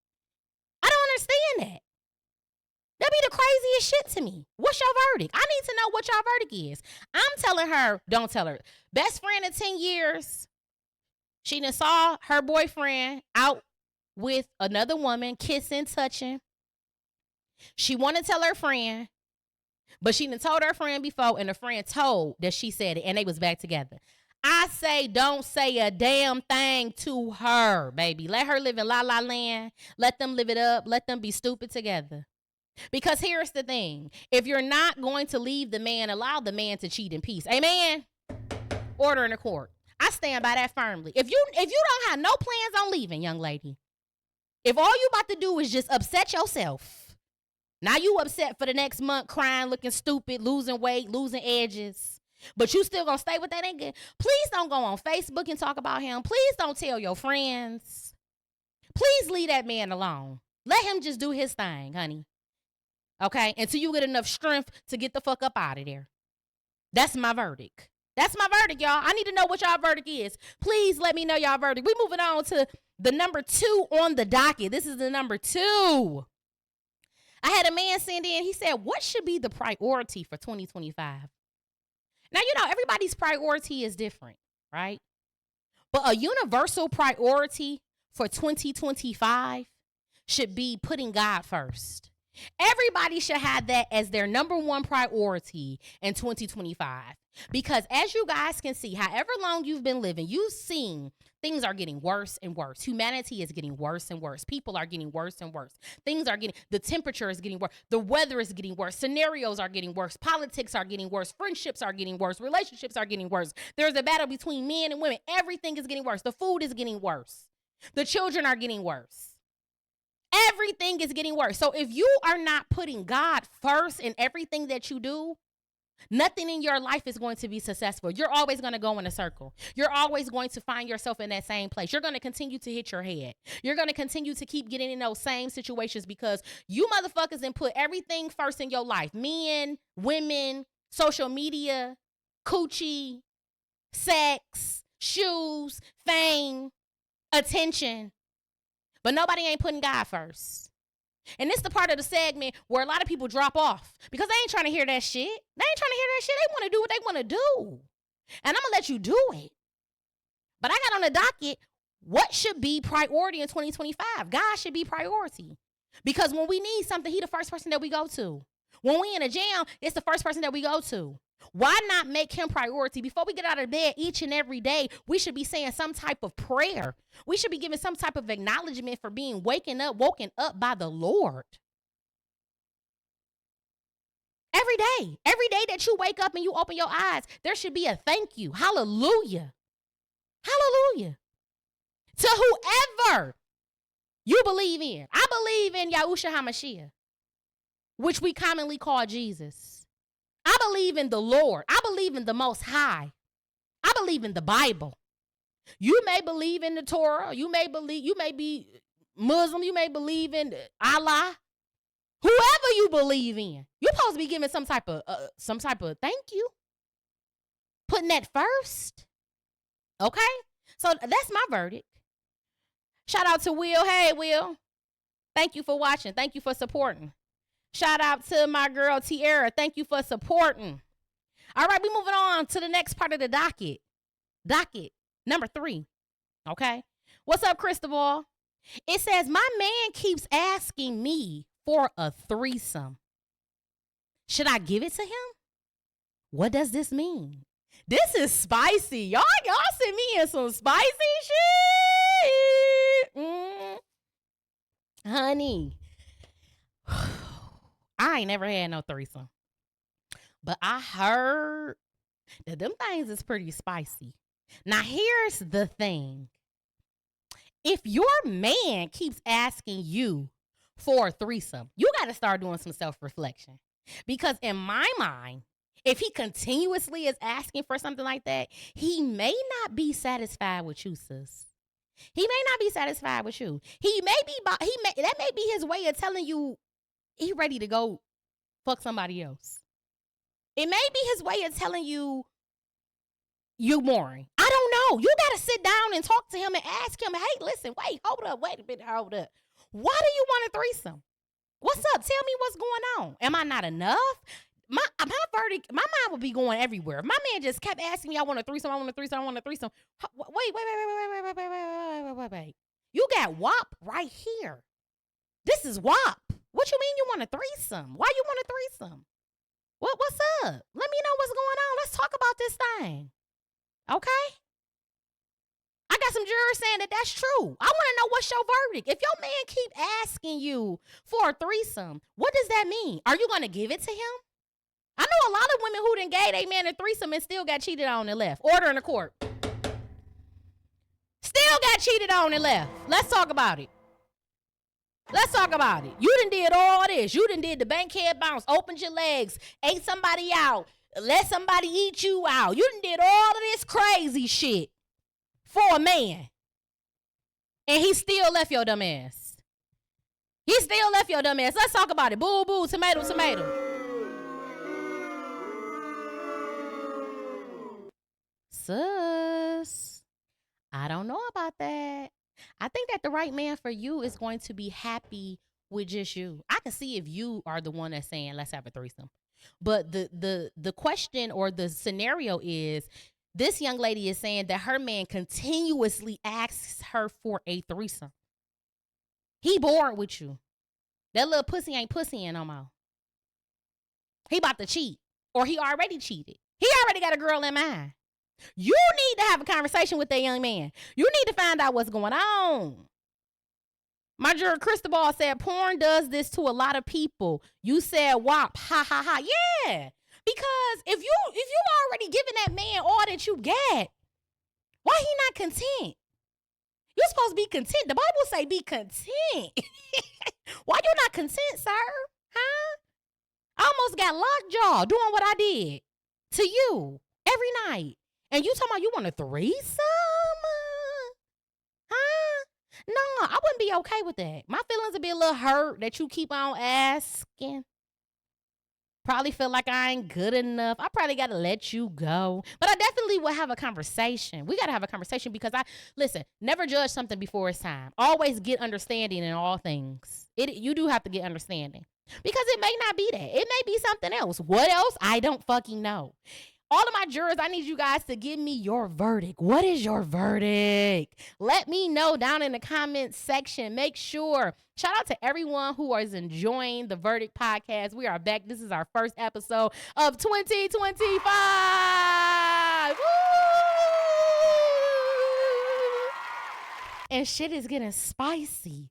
I don't understand that. That'd be the craziest shit to me. What's your verdict? I need to know what your verdict is. I'm telling her, don't tell her. Best friend in 10 years. She done saw her boyfriend out with another woman, kissing, touching. She want to tell her friend. But she done told her friend before, and the friend told that she said it, and they was back together. I say don't say a damn thing to her, baby. Let her live in La La Land. Let them live it up. Let them be stupid together. Because here's the thing. If you're not going to leave the man, allow the man to cheat in peace. Amen? Order in the court. I stand by that firmly. If you don't have no plans on leaving, young lady, if all you about to do is just upset yourself, now you upset for the next month, crying, looking stupid, losing weight, losing edges, but you still gonna stay with that nigga, please don't go on Facebook and talk about him. Please don't tell your friends. Please leave that man alone. Let him just do his thing, honey. Okay? Until you get enough strength to get the fuck up out of there. That's my verdict. That's my verdict, y'all. I need to know what y'all verdict is. Please let me know y'all verdict. We moving on to the number 2 on the docket. This is the number 2. I had a man send in, he said, what should be the priority for 2025? Now, you know, everybody's priority is different, right? But a universal priority for 2025 should be putting God first. Everybody should have that as their number 1 priority in 2025. Because as you guys can see, however long you've been living, you've seen things are getting worse and worse. Humanity is getting worse and worse. People are getting worse and worse. The temperature is getting worse. The weather is getting worse. Scenarios are getting worse. Politics are getting worse. Friendships are getting worse. Relationships are getting worse. There's a battle between men and women. Everything is getting worse. The food is getting worse. The children are getting worse. Everything is getting worse. So if you are not putting God first in everything that you do, nothing in your life is going to be successful. You're always going to go in a circle. You're always going to find yourself in that same place. You're going to continue to hit your head. You're going to continue to keep getting in those same situations because you motherfuckers didn't put everything first in your life. Men, women, social media, coochie, sex, shoes, fame, attention. But nobody ain't putting God first. And this is the part of the segment where a lot of people drop off because they ain't trying to hear that shit. They ain't trying to hear that shit. They want to do what they want to do. And I'm going to let you do it. But I got on the docket, what should be priority in 2025? God should be priority. Because when we need something, he the first person that we go to. When we in a jam, it's the first person that we go to. Why not make him priority? Before we get out of bed each and every day, we should be saying some type of prayer. We should be giving some type of acknowledgement for being woken up by the Lord. Every day that you wake up and you open your eyes, there should be a thank you. Hallelujah. Hallelujah. To whoever you believe in. I believe in Yahushua HaMashiach, which we commonly call Jesus. I believe in the Lord. I believe in the Most High. I believe in the Bible. You may believe in the Torah. You may be Muslim. You may believe in Allah. Whoever you believe in, you're supposed to be giving some type of thank you. Putting that first. Okay? So that's my verdict. Shout out to Will. Hey, Will. Thank you for watching. Thank you for supporting. Shout out to my girl, Tiara. Thank you for supporting. All right, we moving on to the next part of the docket. Docket number 3. Okay? What's up, Cristobal? It says, my man keeps asking me for a threesome. Should I give it to him? What does this mean? This is spicy. Y'all send me in some spicy shit. Honey. I ain't never had no threesome. But I heard that them things is pretty spicy. Now, here's the thing. If your man keeps asking you for a threesome, you got to start doing some self-reflection. Because in my mind, if he continuously is asking for something like that, he may not be satisfied with you, sis. He may not be satisfied with you. That may be his way of telling you he ready to go fuck somebody else. It may be his way of telling you you're boring. I don't know. You got to sit down and talk to him and ask him, hey, listen, wait a minute, hold up. Why do you want a threesome? What's up? Tell me what's going on. Am I not enough? My verdict, my mind would be going everywhere. If my man just kept asking me, I want a threesome. Wait. You got WAP right here. This is WAP. What you mean you want a threesome? Why you want a threesome? What's up? Let me know what's going on. Let's talk about this thing. Okay? I got some jurors saying that that's true. I want to know what's your verdict. If your man keep asking you for a threesome, what does that mean? Are you going to give it to him? I know a lot of women who done gave their man a threesome and still got cheated on and left. Order in the court. Still got cheated on and left. Let's talk about it. You done did all this. You done did the bankhead bounce, opened your legs, ate somebody out, let somebody eat you out. You done did all of this crazy shit for a man. And he still left your dumb ass. Let's talk about it. Boo, boo, tomato, tomato. Sus, I don't know about that. I think that the right man for you is going to be happy with just you. I can see if you are the one that's saying, let's have a threesome. But the question or the scenario is, this young lady is saying that her man continuously asks her for a threesome. He bored with you. That little pussy ain't pussying no more. He about to cheat. Or he already cheated. He already got a girl in mind. You need to have a conversation with that young man. You need to find out what's going on. My juror Cristobal said porn does this to a lot of people. You said WAP. Ha ha ha. Yeah. Because if you already giving that man all that you get, why he not content? You're supposed to be content. The Bible say be content. Why you not content, sir? Huh? I almost got lockjaw doing what I did to you every night. And you talking about you want a threesome? Huh? No, I wouldn't be okay with that. My feelings would be a little hurt that you keep on asking. Probably feel like I ain't good enough. I probably got to let you go. But I definitely will have a conversation. We got to have a conversation because listen, never judge something before it's time. Always get understanding in all things. You do have to get understanding because it may not be that. It may be something else. What else? I don't fucking know. All of my jurors, I need you guys to give me your verdict. What is your verdict? Let me know down in the comments section. Make sure. Shout out to everyone who is enjoying the Verdict podcast. We are back. This is our first episode of 2025. Woo! And shit is getting spicy.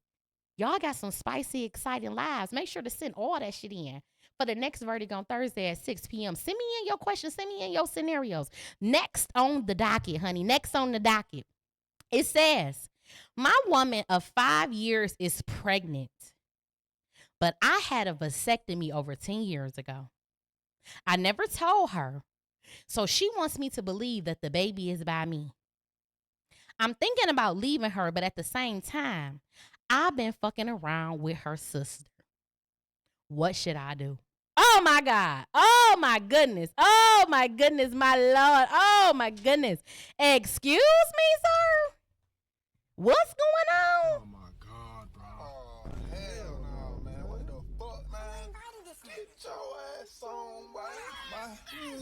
Y'all got some spicy, exciting lives. Make sure to send all that shit in for the next verdict on Thursday at 6 p.m. Send me in your questions. Send me in your scenarios. Next on the docket, honey. Next on the docket. It says, my woman of 5 years is pregnant, but I had a vasectomy over 10 years ago. I never told her, so she wants me to believe that the baby is by me. I'm thinking about leaving her, but at the same time, I've been fucking around with her sister. What should I do? Oh my God. Oh my goodness. Oh my goodness, my Lord. Oh my goodness. Excuse me, sir? What's going on? Oh my God, bro. Oh, hell no, man. What the fuck, man? Get your ass on, boy.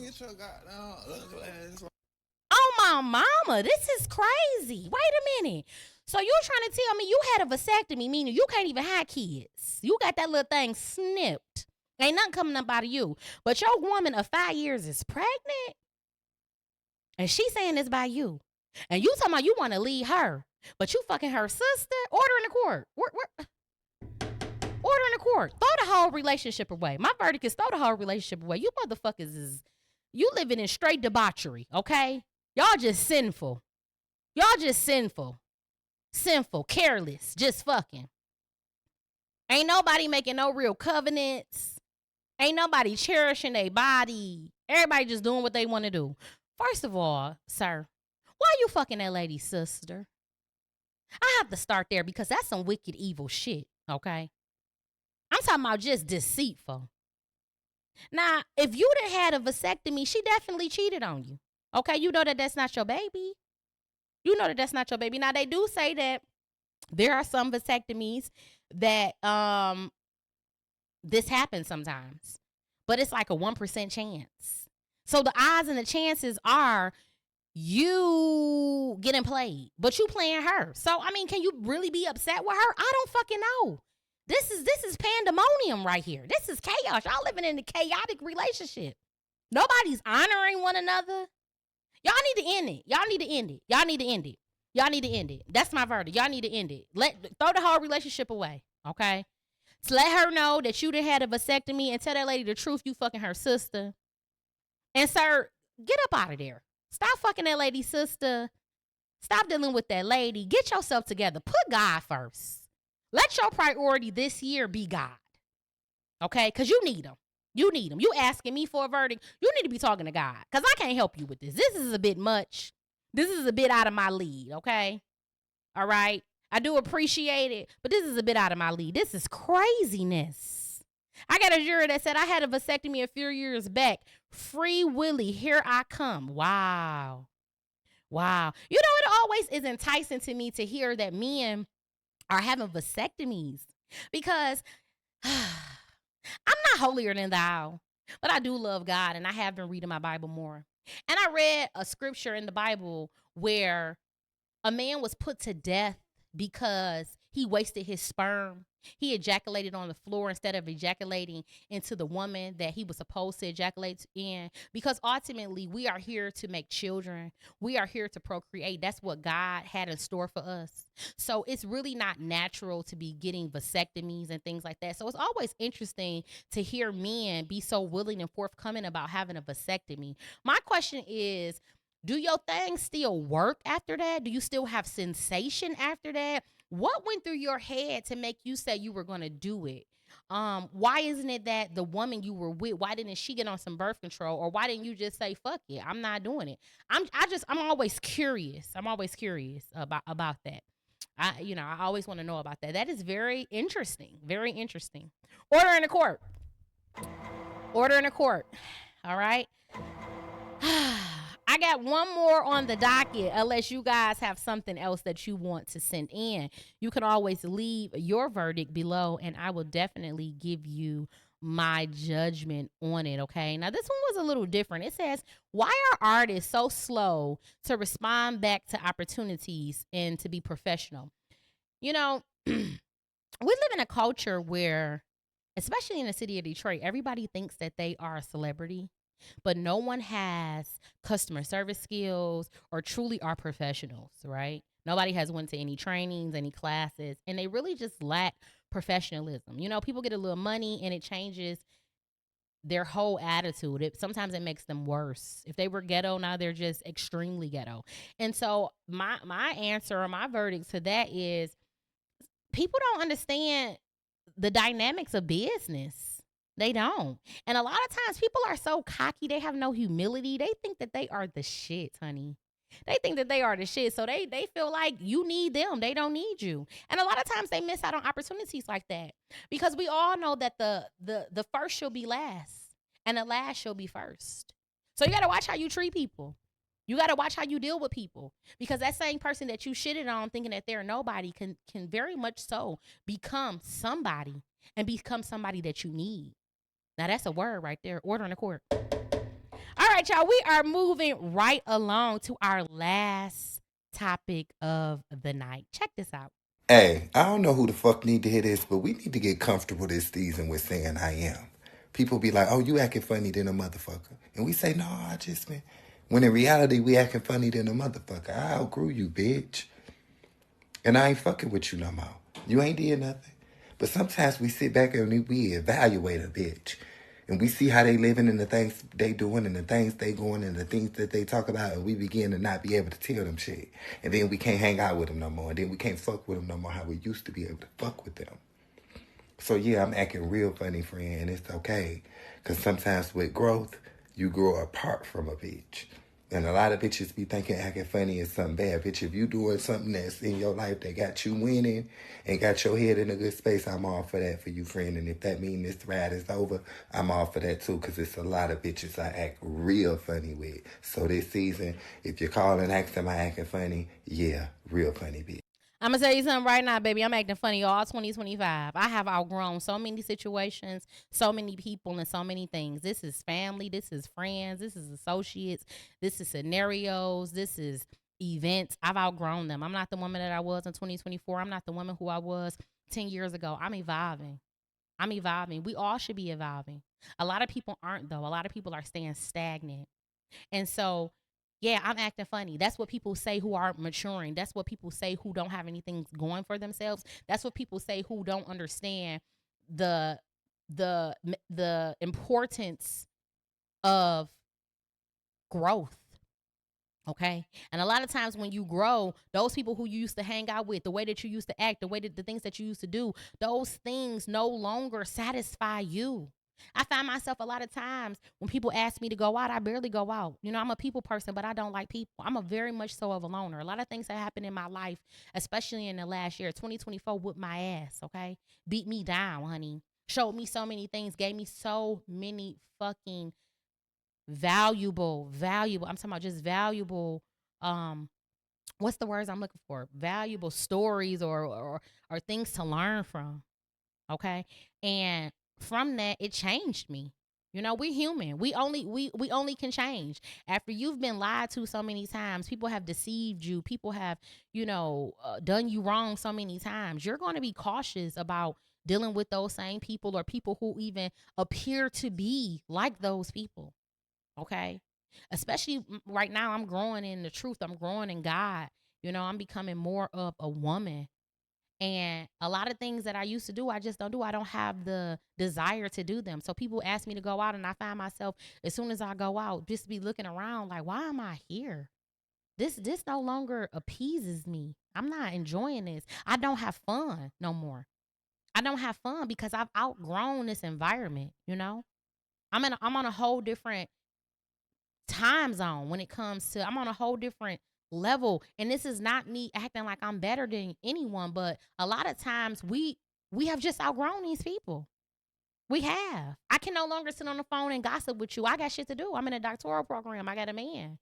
Get your goddamn ugly ass on. Oh my mama, this is crazy. Wait a minute. So you're trying to tell me you had a vasectomy, meaning you can't even have kids. You got that little thing snipped. Ain't nothing coming up out of you. But your woman of 5 years is pregnant. And she's saying it's by you. And you talking about you want to leave her. But you fucking her sister? Order in the court. Order in the court. Throw the whole relationship away. My verdict is throw the whole relationship away. You motherfuckers you living in straight debauchery, okay? Y'all just sinful. Y'all just sinful. Sinful, careless, just fucking. Ain't nobody making no real covenants. Ain't nobody cherishing their body. Everybody just doing what they want to do. First of all, sir, why you fucking that lady's sister? I have to start there because that's some wicked, evil shit, okay? I'm talking about just deceitful. Now, if you done had a vasectomy, she definitely cheated on you, okay? You know that that's not your baby. You know that that's not your baby. Now, they do say that there are some vasectomies that this happens sometimes, but it's like a 1% chance. So the odds and the chances are you getting played, but you playing her. So, I mean, can you really be upset with her? I don't fucking know. This is pandemonium right here. This is chaos. Y'all living in a chaotic relationship. Nobody's honoring one another. Y'all need to end it. Y'all need to end it. Y'all need to end it. Y'all need to end it. That's my verdict. Y'all need to end it. Throw the whole relationship away, okay? So let her know that you done had a vasectomy and tell that lady the truth. You fucking her sister. And sir, get up out of there. Stop fucking that lady's sister. Stop dealing with that lady. Get yourself together. Put God first. Let your priority this year be God. Okay? Because you need him. You need him. You asking me for a verdict. You need to be talking to God. Because I can't help you with this. This is a bit much. This is a bit out of my league. Okay? All right? I do appreciate it. But this is a bit out of my league. This is craziness. I got a juror that said I had a vasectomy a few years back. Free Willy, here I come. Wow. Wow. You know, it always is enticing to me to hear that men are having vasectomies because I'm not holier than thou, but I do love God and I have been reading my Bible more. And I read a scripture in the Bible where a man was put to death because he wasted his sperm. He ejaculated on the floor instead of ejaculating into the woman that he was supposed to ejaculate in. Because ultimately, we are here to make children. We are here to procreate. That's what God had in store for us. So it's really not natural to be getting vasectomies and things like that. So it's always interesting to hear men be so willing and forthcoming about having a vasectomy. My question is, do your thing still work after that? Do you still have sensation after that? What went through your head to make you say you were going to do it? Why isn't it that the woman you were with, why didn't she get on some birth control, or why didn't you just say fuck it, I'm not doing it? I'm always curious. I'm always curious about that. I always want to know about that. That is very interesting. Very interesting. Order in the court. Order in the court. All right. I got one more on the docket, unless you guys have something else that you want to send in. You can always leave your verdict below, and I will definitely give you my judgment on it, okay? Now, this one was a little different. It says, why are artists so slow to respond back to opportunities and to be professional? We live in a culture where, especially in the city of Detroit, everybody thinks that they are a celebrity, but no one has customer service skills or truly are professionals, right? Nobody has went to any trainings, any classes, and they really just lack professionalism. People get a little money and it changes their whole attitude. Sometimes it makes them worse. If they were ghetto, now they're just extremely ghetto. And so my answer or my verdict to that is, people don't understand the dynamics of business. They don't. And a lot of times people are so cocky, they have no humility. They think that they are the shit, honey. They think that they are the shit. So they feel like you need them. They don't need you. And a lot of times they miss out on opportunities like that. Because we all know that the first shall be last and the last shall be first. So you got to watch how you treat people. You got to watch how you deal with people, because that same person that you shitted on thinking that they're nobody can very much so become somebody and become somebody that you need. Now, that's a word right there. Order in the court. All right, y'all. We are moving right along to our last topic of the night. Check this out. Hey, I don't know who the fuck need to hear this, but we need to get comfortable this season with saying I am. People be like, oh, you acting funny than a motherfucker. And we say, no, I just been. When in reality, we acting funny than a motherfucker. I outgrew you, bitch. And I ain't fucking with you no more. You ain't did nothing. But sometimes we sit back and we evaluate a bitch. And we see how they living and the things they doing and the things they going and the things that they talk about. And we begin to not be able to tell them shit. And then we can't hang out with them no more. And then we can't fuck with them no more how we used to be able to fuck with them. So yeah, I'm acting real funny, friend. And it's okay. Because sometimes with growth, you grow apart from a bitch. And a lot of bitches be thinking acting funny is something bad. Bitch, if you doing something that's in your life that got you winning and got your head in a good space, I'm all for that for you, friend. And if that means this ride is over, I'm all for that too, because it's a lot of bitches I act real funny with. So this season, if you're calling asking I acting funny, yeah, real funny bitch. I'm going to tell you something right now, baby. I'm acting funny all 2025. I have outgrown so many situations, so many people, and so many things. This is family. This is friends. This is associates. This is scenarios. This is events. I've outgrown them. I'm not the woman that I was in 2024. I'm not the woman who I was 10 years ago. I'm evolving. We all should be evolving. A lot of people aren't, though. A lot of people are staying stagnant. And so, yeah, I'm acting funny. That's what people say who aren't maturing. That's what people say who don't have anything going for themselves. That's what people say who don't understand the importance of growth. Okay. And a lot of times when you grow, those people who you used to hang out with, the way that you used to act, the things that you used to do, those things no longer satisfy you. I find myself a lot of times when people ask me to go out, I barely go out. I'm a people person, but I don't like people. I'm a very much so of a loner. A lot of things that happened in my life, especially in the last year, 2024, whooped my ass, okay? Beat me down, honey. Showed me so many things, gave me so many fucking valuable, I'm talking about just valuable, what's the words I'm looking for? Valuable stories or things to learn from, okay? And from that, it changed me. We're human. We only can change. After you've been lied to so many times, people have deceived you. People have, done you wrong so many times. You're going to be cautious about dealing with those same people or people who even appear to be like those people. Okay. Especially right now, I'm growing in the truth. I'm growing in God. You know, I'm becoming more of a woman. And a lot of things that I used to do, I just don't do. I don't have the desire to do them. So people ask me to go out, and I find myself, as soon as I go out, just be looking around like, why am I here? This no longer appeases me. I'm not enjoying this. I don't have fun no more. I don't have fun because I've outgrown this environment, you know? I'm on a whole different time zone when it comes to, I'm on a whole different level. And this is not me acting like I'm better than anyone, but a lot of times we have just outgrown these people. We have. I can no longer sit on the phone and gossip with you. I got shit to do. I'm in a doctoral program. I got a man.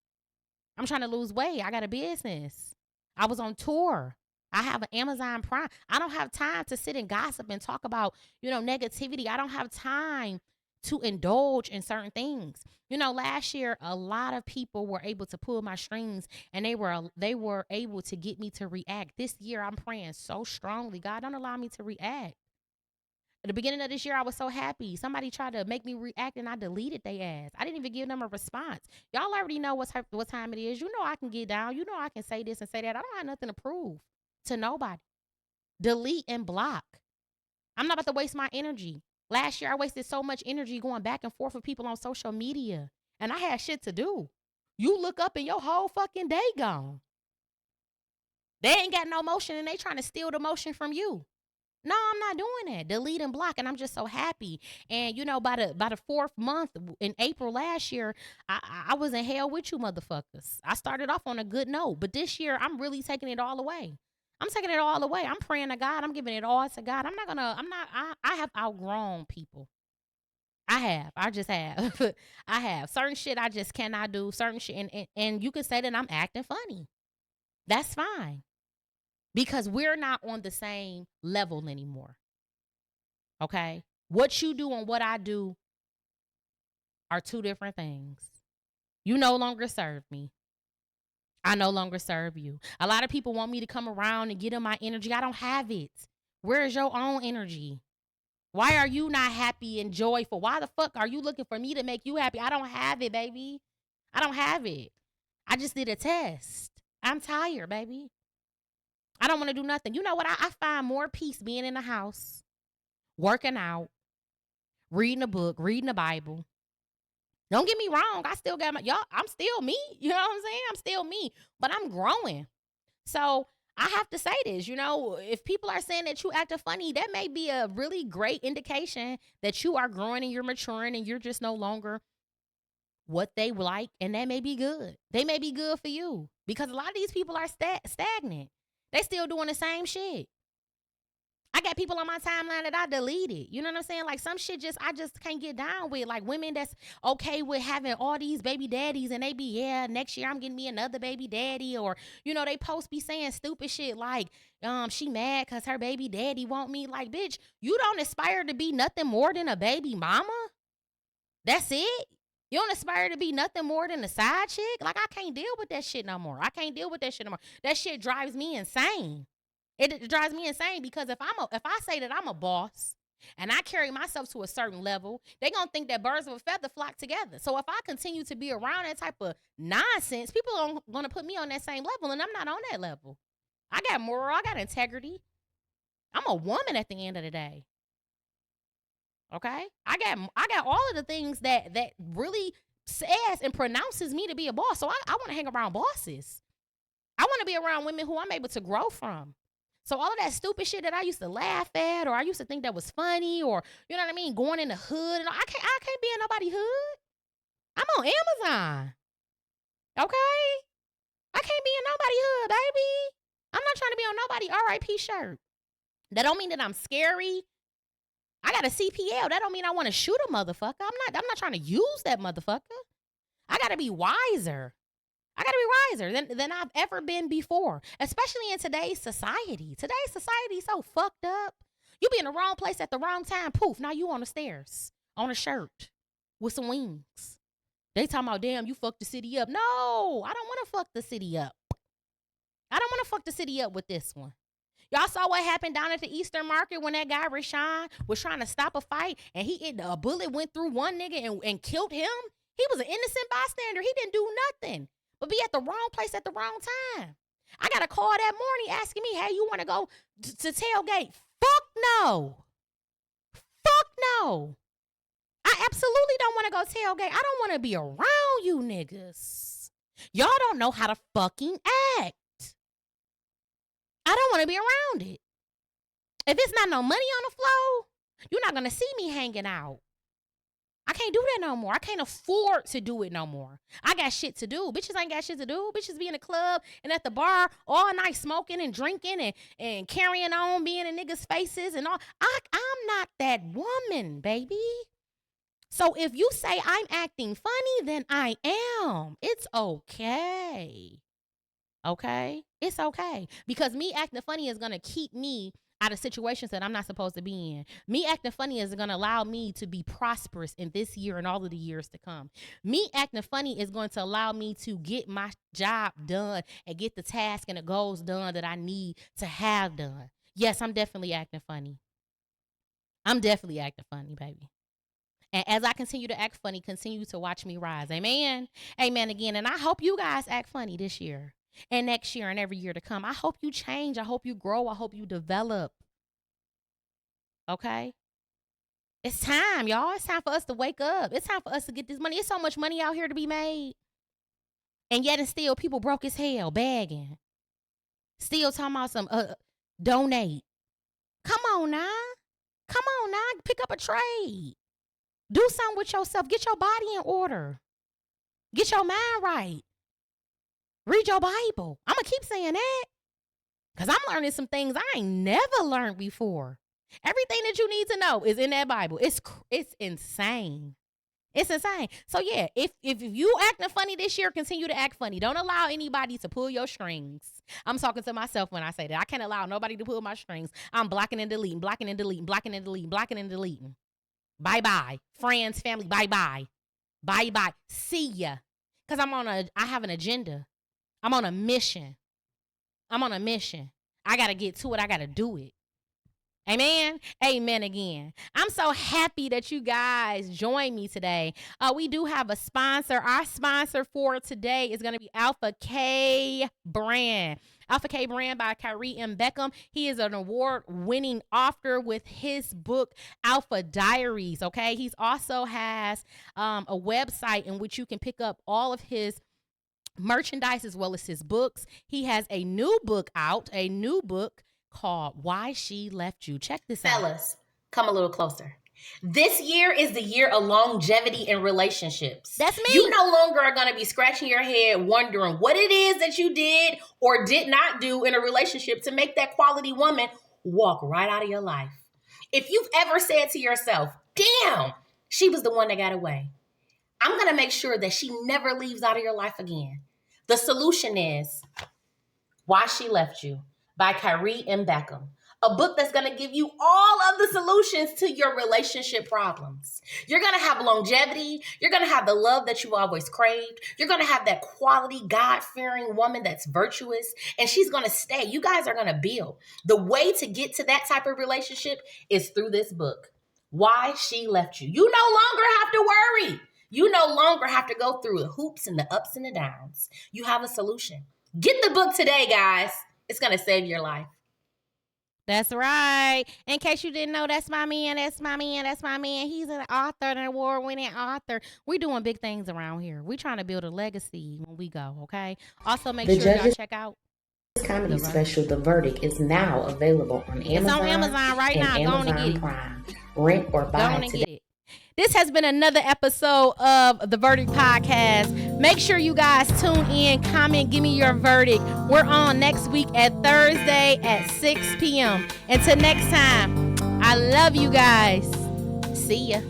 I'm trying to lose weight. I got a business. I was on tour. I have an Amazon Prime. I don't have time to sit and gossip and talk about, negativity. I don't have time to indulge in certain things. Last year a lot of people were able to pull my strings, and they were able to get me to react. This year I'm praying so strongly, God, don't allow me to react. At the beginning of this year, I was so happy. Somebody tried to make me react, and I deleted their ass. I didn't even give them a response. Y'all already know what time it is. You know I can get down. You know I can say this and say that. I don't have nothing to prove to nobody. Delete and block. I'm not about to waste my energy. Last year, I wasted so much energy going back and forth with people on social media, and I had shit to do. You look up and your whole fucking day gone. They ain't got no motion, and they trying to steal the motion from you. No, I'm not doing that. Delete and block, and I'm just so happy. And by the fourth month in April last year, I was in hell with you motherfuckers. I started off on a good note, but this year I'm really taking it all away. I'm taking it all away. I'm praying to God. I'm giving it all to God. I have outgrown people. I have. I just have. I have. Certain shit I just cannot do. Certain shit, and you could say that I'm acting funny. That's fine. Because we're not on the same level anymore. Okay? What you do and what I do are two different things. You no longer serve me. I no longer serve you. A lot of people want me to come around and get in my energy. I don't have it. Where is your own energy? Why are you not happy and joyful? Why the fuck are you looking for me to make you happy? I don't have it, baby. I don't have it. I just did a test. I'm tired, baby. I don't want to do nothing. You know what? I find more peace being in the house, working out, reading a book, reading the Bible. Don't get me wrong. I still got I'm still me. You know what I'm saying? I'm still me, but I'm growing. So I have to say this, if people are saying that you acting funny, that may be a really great indication that you are growing and you're maturing and you're just no longer what they like. And that may be good. They may be good for you, because a lot of these people are stagnant. They still doing the same shit. I got people on my timeline that I deleted. You know what I'm saying? Like, some shit I just can't get down with. Like, women that's okay with having all these baby daddies, and they be, next year I'm getting me another baby daddy. Or, they post be saying stupid shit like, she mad because her baby daddy want me. Like, bitch, you don't aspire to be nothing more than a baby mama? That's it? You don't aspire to be nothing more than a side chick? Like, I can't deal with that shit no more. That shit drives me insane. It drives me insane, because if I say that I'm a boss and I carry myself to a certain level, they gonna think that birds of a feather flock together. So if I continue to be around that type of nonsense, people are gonna put me on that same level, and I'm not on that level. I got moral, I got integrity. I'm a woman at the end of the day. Okay? I got all of the things that really says and pronounces me to be a boss. So I want to hang around bosses. I want to be around women who I'm able to grow from. So all of that stupid shit that I used to laugh at, or I used to think that was funny, or, you know what I mean, going in the hood, and I can't be in nobody's hood. I'm on Amazon. Okay? I can't be in nobody's hood, baby. I'm not trying to be on nobody RIP shirt. That don't mean that I'm scary. I got a CPL. That don't mean I want to shoot a motherfucker. I'm not trying to use that motherfucker. I gotta be wiser. Than I've ever been before, especially in today's society. Today's society is so fucked up. You be in the wrong place at the wrong time. Poof, now you on the stairs, on a shirt, with some wings. They talking about, damn, you fucked the city up. No, I don't want to fuck the city up. I don't want to fuck the city up with this one. Y'all saw what happened down at the Eastern Market when that guy Rashawn was trying to stop a fight and a bullet went through one nigga and killed him? He was an innocent bystander. He didn't do nothing but be at the wrong place at the wrong time. I got a call that morning asking me, hey, you want to go to tailgate? Fuck no. Fuck no. I absolutely don't want to go tailgate. I don't want to be around you niggas. Y'all don't know how to fucking act. I don't want to be around it. If it's not no money on the floor, you're not going to see me hanging out. I can't do that no more. I can't afford to do it no more. I got shit to do. Bitches ain't got shit to do. Bitches be in the club and at the bar all night smoking and drinking and carrying on, being in niggas' faces and all. I'm not that woman, baby. So if you say I'm acting funny, then I am. It's okay. Okay? It's okay. Because me acting funny is going to keep me out of situations that I'm not supposed to be in. Me acting funny is going to allow me to be prosperous in this year and all of the years to come. Me acting funny is going to allow me to get my job done and get the task and the goals done that I need to have done. Yes, I'm definitely acting funny. I'm definitely acting funny, baby. And as I continue to act funny, continue to watch me rise. Amen. Amen again. And I hope you guys act funny this year and next year and every year to come. I hope you change. I hope you grow. I hope you develop. Okay? It's time, y'all. It's time for us to wake up. It's time for us to get this money. It's so much money out here to be made. And yet and still people broke as hell, begging. Still talking about some donate. Come on now. Come on now. Pick up a trade. Do something with yourself. Get your body in order. Get your mind right. Read your Bible. I'm going to keep saying that because I'm learning some things I ain't never learned before. Everything that you need to know is in that Bible. It's insane. It's insane. So, yeah, if you acting funny this year, continue to act funny. Don't allow anybody to pull your strings. I'm talking to myself when I say that. I can't allow nobody to pull my strings. I'm blocking and deleting, blocking and deleting, blocking and deleting, blocking and deleting. Bye-bye. Friends, family, bye-bye. Bye-bye. See ya. Because I have an agenda. I'm on a mission. I got to get to it. I got to do it. Amen. Amen again. I'm so happy that you guys joined me today. We do have a sponsor. Our sponsor for today is going to be Alpha K Brand. Alpha K Brand by Kyrie M. Beckham. He is an award-winning author with his book, Alpha Diaries, okay? He also has a website in which you can pick up all of his merchandise as well as his books. He has a new book out, called Why She Left You. Check this out. Fellas, come a little closer. This year is the year of longevity in relationships. That's me. You no longer are going to be scratching your head wondering what it is that you did or did not do in a relationship to make that quality woman walk right out of your life. If you've ever said to yourself, damn, she was the one that got away, I'm going to make sure that she never leaves out of your life again. The solution is Why She Left You by Kyrie M. Beckham. A book that's going to give you all of the solutions to your relationship problems. You're going to have longevity. You're going to have the love that you've always craved. You're going to have that quality, God-fearing woman that's virtuous, and she's going to stay. You guys are going to build. The way to get to that type of relationship is through this book, Why She Left You. You no longer have to worry. You no longer have to go through the hoops and the ups and the downs. You have a solution. Get the book today, guys. It's going to save your life. That's right. In case you didn't know, that's my man. He's an author, an award-winning author. We're doing big things around here. We're trying to build a legacy when we go, okay? Also, make sure y'all check out this comedy special, The Verdict, is now available on Amazon. It's on Amazon right now. Go on and get it. Prime. Rent or buy today. Get it. This has been another episode of The Verdict Podcast. Make sure you guys tune in, comment, give me your verdict. We're on next week at Thursday at 6 p.m. Until next time, I love you guys. See ya.